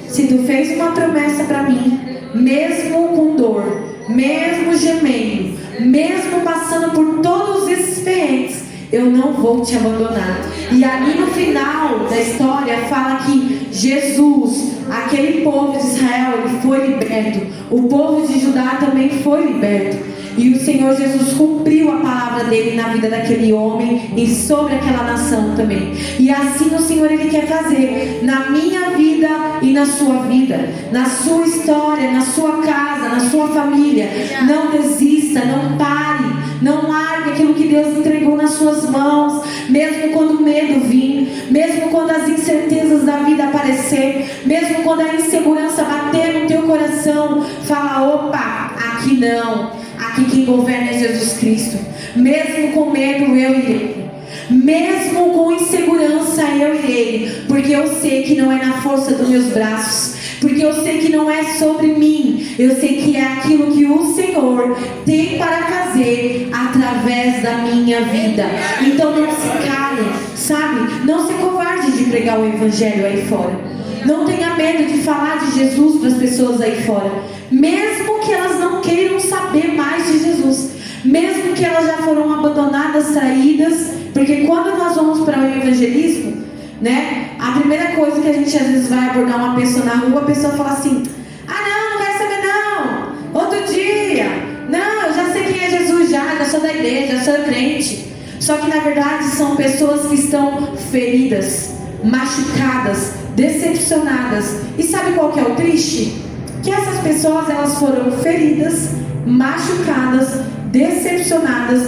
se tu fez uma promessa para mim, mesmo com dor, mesmo gemendo, mesmo passando por todos esses perrengues, eu não vou te abandonar. E ali no final da história fala que Jesus, aquele povo de Israel, ele foi liberto. O povo de Judá também foi liberto. E o Senhor Jesus cumpriu a palavra dele na vida daquele homem e sobre aquela nação também. E assim o Senhor, ele quer fazer na minha vida e na sua vida, na sua história, na sua casa, na sua família. Não desista, não pare, não largue aquilo que Deus entregou nas suas mãos, mesmo quando o medo vir, mesmo quando as incertezas da vida aparecer, mesmo quando a insegurança bater no teu coração. Fala: opa, aqui não. Aqui quem governa é Jesus Cristo. Mesmo com medo, eu irei. Mesmo com insegurança, eu irei. Porque eu sei que não é na força dos meus braços. Porque eu sei que não é sobre mim. Eu sei que é aquilo que o Senhor tem para fazer através da minha vida. Então não se cale, sabe? Não se covarde de pregar o Evangelho aí fora. Não tenha medo de falar de Jesus para as pessoas aí fora. Mesmo que elas não queiram saber mais de Jesus. Mesmo que elas já foram abandonadas, traídas. Porque quando nós vamos para o evangelismo, né, a primeira coisa que a gente às vezes vai abordar uma pessoa na rua, a pessoa fala assim: ah, não quero saber não, outro dia, não, eu já sei quem é Jesus, já sou da igreja, já sou crente. Só que na verdade são pessoas que estão feridas, machucadas, decepcionadas. E sabe qual que é o triste? Que essas pessoas, elas foram feridas, machucadas, decepcionadas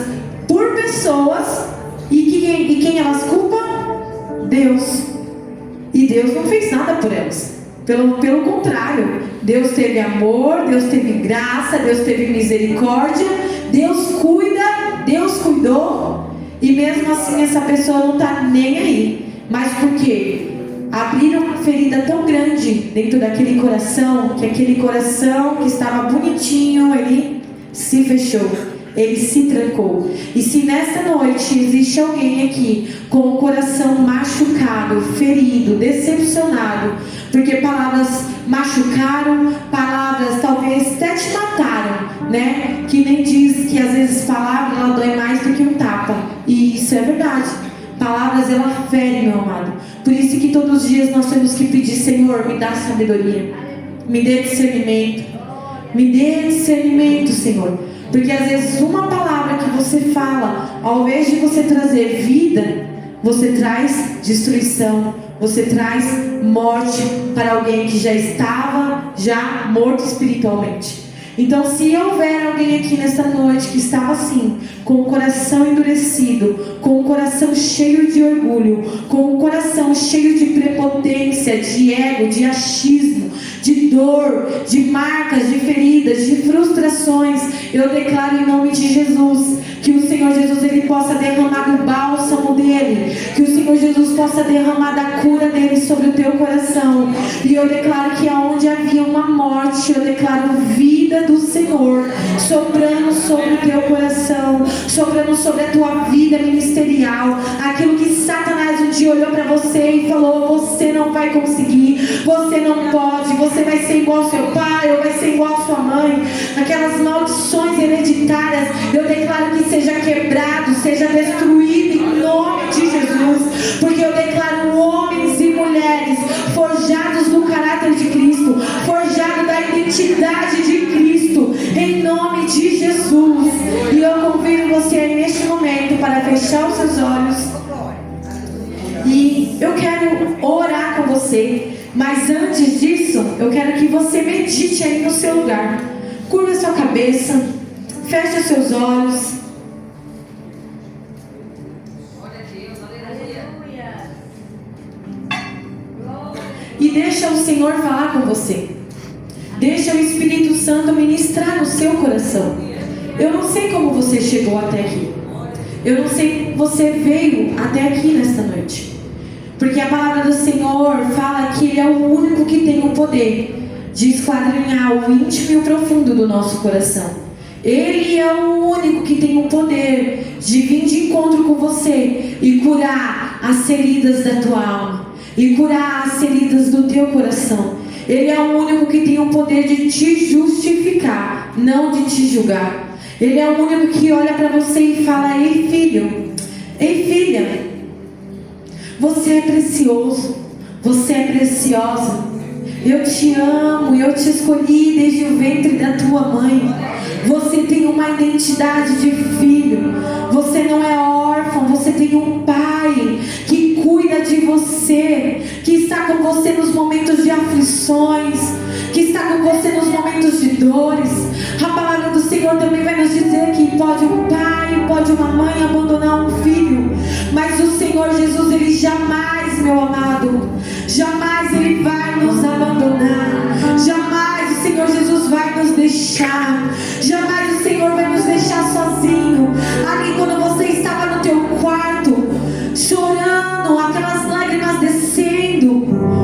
por pessoas. E quem elas culpam? Deus. E Deus não fez nada por elas. Pelo contrário, Deus teve amor, Deus teve graça, Deus teve misericórdia, Deus cuida, Deus cuidou. E mesmo assim essa pessoa não está nem aí. Mas por quê? Abriram uma ferida tão grande dentro daquele coração, que aquele coração que estava bonitinho, ele se fechou, ele se trancou. E se nesta noite existe alguém aqui com o coração machucado, ferido, decepcionado, porque palavras machucaram, palavras talvez até te mataram, né? Que nem diz que às vezes palavra ela dói mais do que um tapa. E isso é verdade. Palavras, ela fere, meu amado. Por isso que todos os dias nós temos que pedir: Senhor, me dá sabedoria, me dê discernimento, me dê discernimento, Senhor. Porque às vezes uma palavra que você fala, ao invés de você trazer vida, você traz destruição, você traz morte para alguém que já estava morto espiritualmente. Então, se houver alguém aqui nesta noite que estava assim, com o coração endurecido, com o coração cheio de orgulho, com o coração cheio de prepotência, de ego, de achismo, de dor, de marcas, de feridas, de frustrações, eu declaro em nome de Jesus que o Senhor Jesus, ele possa derramar do bálsamo dele, que o Senhor Jesus possa derramar da cura dele sobre o teu coração. E eu declaro que aonde havia uma morte, eu declaro vida do Senhor soprando sobre o teu coração, soprando sobre a tua vida ministerial. Aquilo que Satanás um dia olhou para você e falou: você não vai conseguir, você não pode, você vai ser igual ao seu pai, ou vai ser igual à sua mãe. Aquelas maldições hereditárias, eu declaro que seja quebrado, seja destruído em nome de Jesus. Porque eu declaro homens e mulheres forjados no caráter de Cristo, forjados da identidade de Cristo, em nome de Jesus. E eu convido você aí neste momento para fechar os seus olhos. E eu quero orar com você. Mas antes disso, eu quero que você medite aí no seu lugar. Curva a sua cabeça, feche os seus olhos. E deixa o Senhor falar com você. Deixa o Espírito Santo ministrar no seu coração. Eu não sei como você chegou até aqui. Eu não sei como você veio até aqui nesta noite. Porque a palavra do Senhor fala que Ele é o único que tem o poder de esquadrinhar o íntimo e o profundo do nosso coração. Ele é o único que tem o poder de vir de encontro com você e curar as feridas da tua alma, e curar as feridas do teu coração. Ele é o único que tem o poder de te justificar, não de te julgar. Ele é o único que olha para você e fala: ei filho, ei filha, você é precioso, você é preciosa. Eu te amo, eu te escolhi desde o ventre da tua mãe. Você tem uma identidade de filho. Você não é órfão, você tem um pai que cuida de você, que está com você nos momentos de aflições, que está com você nos momentos de dores. A palavra do Senhor também vai nos dizer que pode um pai, pode uma mãe abandonar um filho, mas o Senhor Jesus, Ele jamais, meu amado, jamais Ele vai nos abandonar. Jamais o Senhor Jesus vai nos deixar. Jamais o Senhor vai nos deixar sozinho. Ali quando você estava no teu quarto, chorando, aquelas lágrimas descendo,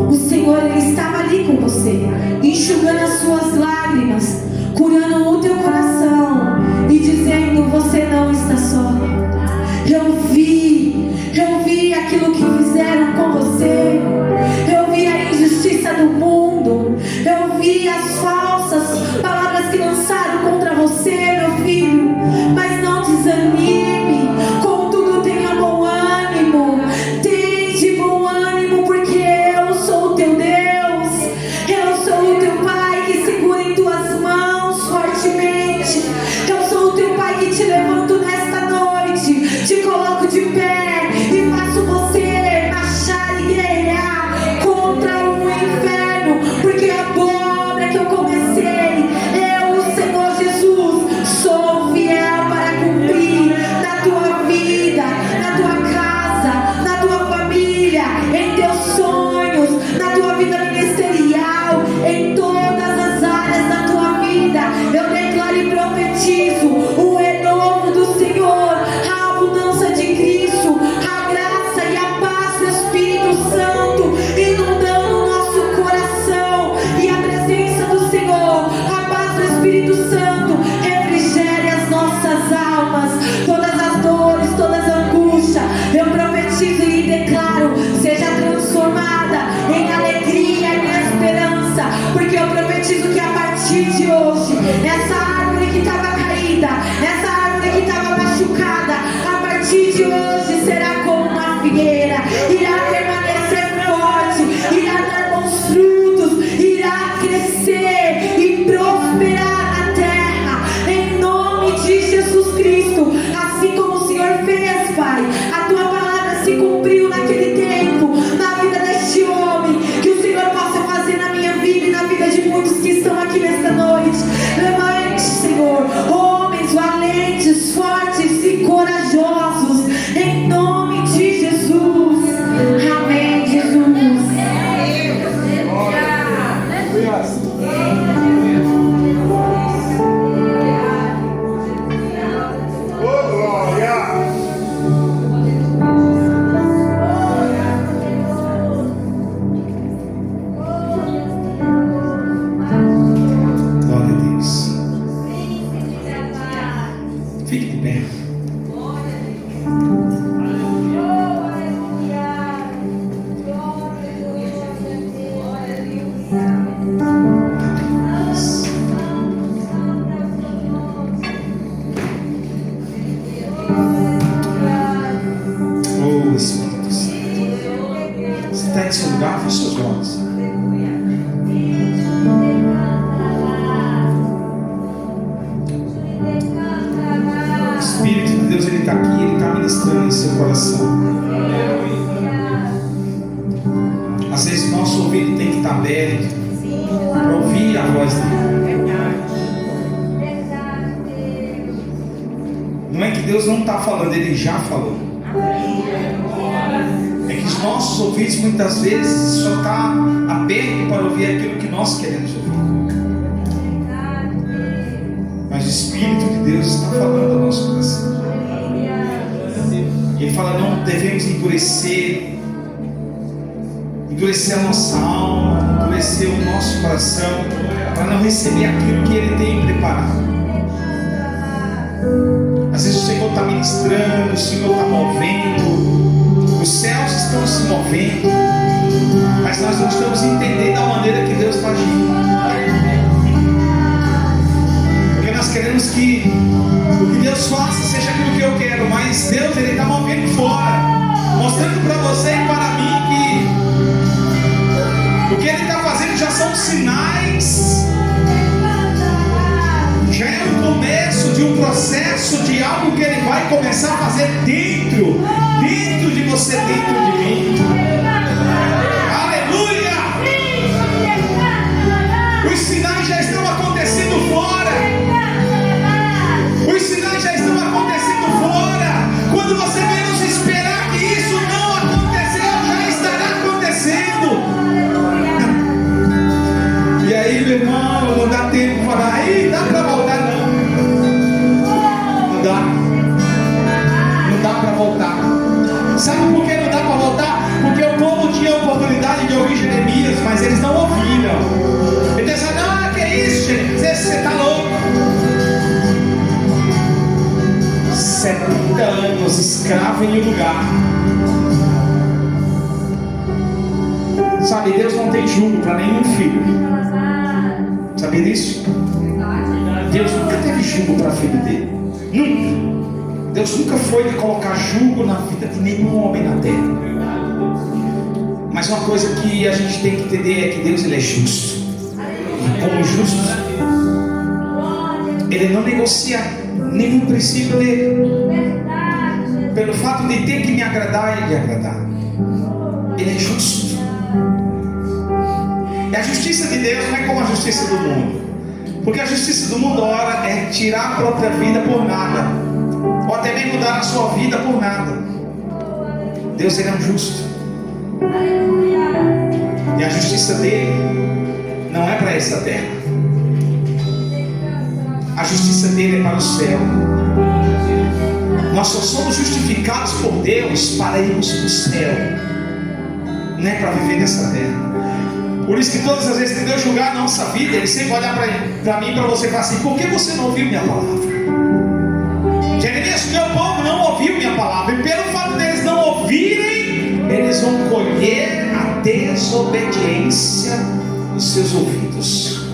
o Senhor, Ele estava ali com você, enxugando as suas lágrimas, curando o teu coração e dizendo: você não está só. Eu vi aquilo que fizeram com você. Eu vi a injustiça do mundo. Eu vi as falsas palavras que lançaram contra você, meu filho. Mas não desanime. Contudo, tenha bom ânimo. Tende bom ânimo, porque eu sou o teu Deus. Eu sou o teu Pai que segura em tuas mãos fortemente. Eu sou o teu Pai que te levanto nesta noite, te coloco de pé e faço você marchar e guerrear contra o inferno, porque a boa obra que eu comecei, eu, o Senhor Jesus, sou fiel para cumprir na tua vida, na tua casa, na tua família, em teus sonhos, na tua vida ministerial, em todas as áreas da tua vida. Eu declaro e profetizo o renovo do Senhor, a abundância de Cristo, a graça e a paz do Espírito Santo inundando o nosso coração, e a presença do Senhor, a paz do Espírito Santo refrigere as nossas almas, todas as dores, todas as angústias. Eu profetizo e declaro: seja transformada em alegria e em esperança, porque eu profetizo que a partir de hoje, essa árvore que estava caída, essa árvore que estava machucada, a partir de hoje será como uma figueira, irá permanecer forte, irá dar bons frutos, irá crescer e prosperar na terra, em nome de Jesus Cristo. Assim como o Senhor fez, Pai, a tua palavra se cumpriu naquele tempo, na vida deste homem, que o Senhor possa fazer na minha vida e na vida de muitos que estão aqui nesta noite. Levante, Senhor, homens valentes, fortes e corajosos, em nome de Jesus. Amém, Jesus. Glória a Deus. Fique de pé. Oh, Espírito Santo. Você está em seu lugar? Feche seus olhos. O Espírito de Deus, Ele está aqui, Ele está ministrando em seu coração. Às vezes nosso ouvido tem que estar aberto para ouvir a voz dele. Não é que Deus não está falando, Ele já falou. É que os nossos ouvidos muitas vezes só está aberto para ouvir aquilo que nós queremos ouvir. Mas o Espírito de Deus está falando ao nosso coração. Ele fala: não devemos endurecer endurecer a nossa alma, endurecer o nosso coração, para não receber aquilo que Ele tem preparado. Às vezes o Senhor está ministrando, o Senhor está movendo, os céus estão se movendo, mas nós não estamos entendendo a maneira que Deus está agindo, porque nós queremos que o que Deus faça seja aquilo que eu quero, mas Deus Ele está movendo fora, mostrando para você e para mim que o que Ele está fazendo já são sinais, já é o começo de um processo, de algo que Ele vai começar a fazer dentro de você, dentro de mim. Aleluia! Os sinais já estão acontecendo fora. Os sinais já estão acontecendo fora. Quando você menos esperar que isso não aconteceu, já estará acontecendo. E aí, meu irmão, não dá tempo para falar, aí dá para voltar, não. Não dá. Não dá para voltar. Sabe por que não dá para voltar? Porque o povo tinha a oportunidade de ouvir Jeremias, mas eles não ouviram. Ele disse, não, que é isso, Jeremias? Você está louco. 70 anos escravo em um lugar. Sabe, Deus não tem jugo para nenhum filho. Sabia disso? Deus nunca teve jugo para filho dele. Nunca. Deus nunca foi de colocar jugo na vida de nenhum homem na terra. Mas uma coisa que a gente tem que entender é que Deus Ele é justo. E como justo, Ele não negocia nenhum princípio dele. Pelo fato de ter que me agradar, Ele agradar. Ele é justo. E a justiça de Deus não é como a justiça do mundo. Porque a justiça do mundo, ora, é tirar a própria vida por nada, ou até mesmo dar a sua vida por nada. Deus Ele é um justo. E a justiça dele não é para essa terra. A justiça dele é para o céu. Nós só somos justificados por Deus para irmos para o céu, não é para viver nessa terra. Por isso que todas as vezes que Deus julgar a nossa vida, Ele sempre vai olhar para mim e para você e falar assim, por que você não ouviu minha palavra? Jeremias, meu povo não ouviu minha palavra, e pelo fato deles não ouvirem, eles vão colher a desobediência nos seus ouvidos.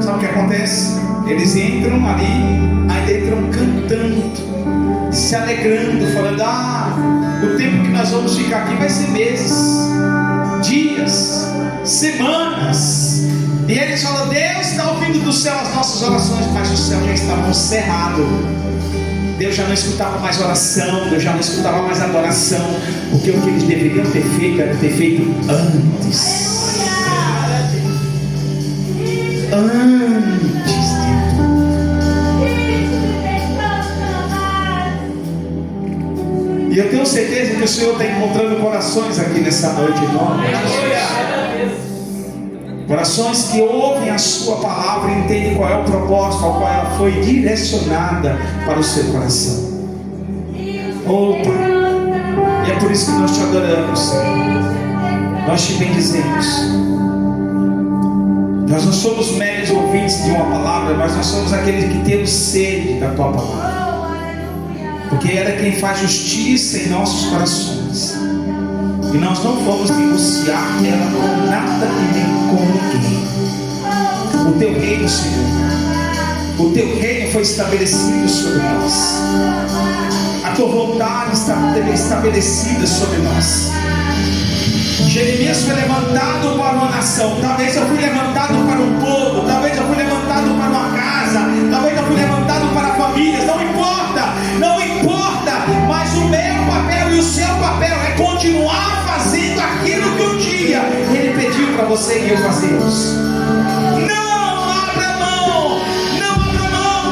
Sabe o que acontece? Eles entram ali, ainda entram cantando, se alegrando, falando, o tempo que nós vamos ficar aqui vai ser meses, dias, semanas. E eles falam, Deus está ouvindo do céu as nossas orações, mas o céu já estava cerrado. Deus já não escutava mais oração, Deus já não escutava mais adoração, porque o que eles deveriam ter feito era ter feito antes. E eu tenho certeza que o Senhor está encontrando corações aqui nessa noite, em nome de Jesus. Corações que ouvem a sua palavra e entendem qual é o propósito ao qual ela foi direcionada para o seu coração. Pai, e é por isso que nós te adoramos, Senhor. Nós te bendizemos. Nós não somos meros ouvintes de uma palavra, mas nós somos aqueles que temos sede da tua palavra. Porque ela é quem faz justiça em nossos corações. E nós não vamos negociar ela com nada e nem com ninguém. O teu reino, Senhor, o teu reino foi estabelecido sobre nós. A tua vontade está estabelecida sobre nós. Jeremias foi levantado para uma nação. Talvez eu fui levantado para um povo. Talvez eu fui levantado para uma casa. Talvez eu fui levantado para famílias. Não importa, não importa. Mas o meu papel e o seu papel é continuar fazendo aquilo que um dia Ele pediu para você e eu fazermos. Não abra mão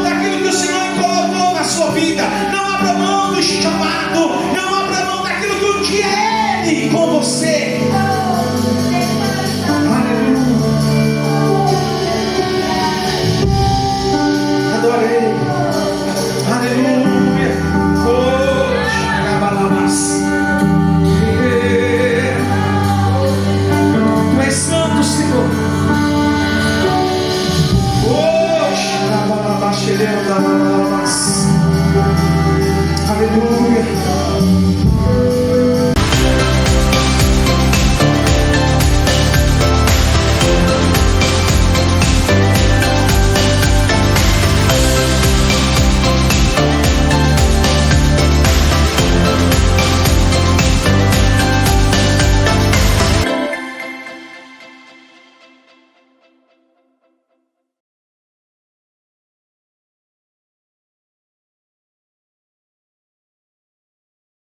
daquilo que o Senhor colocou na sua vida. Não abra mão do chamado. Não abra mão daquilo que um dia Ele com você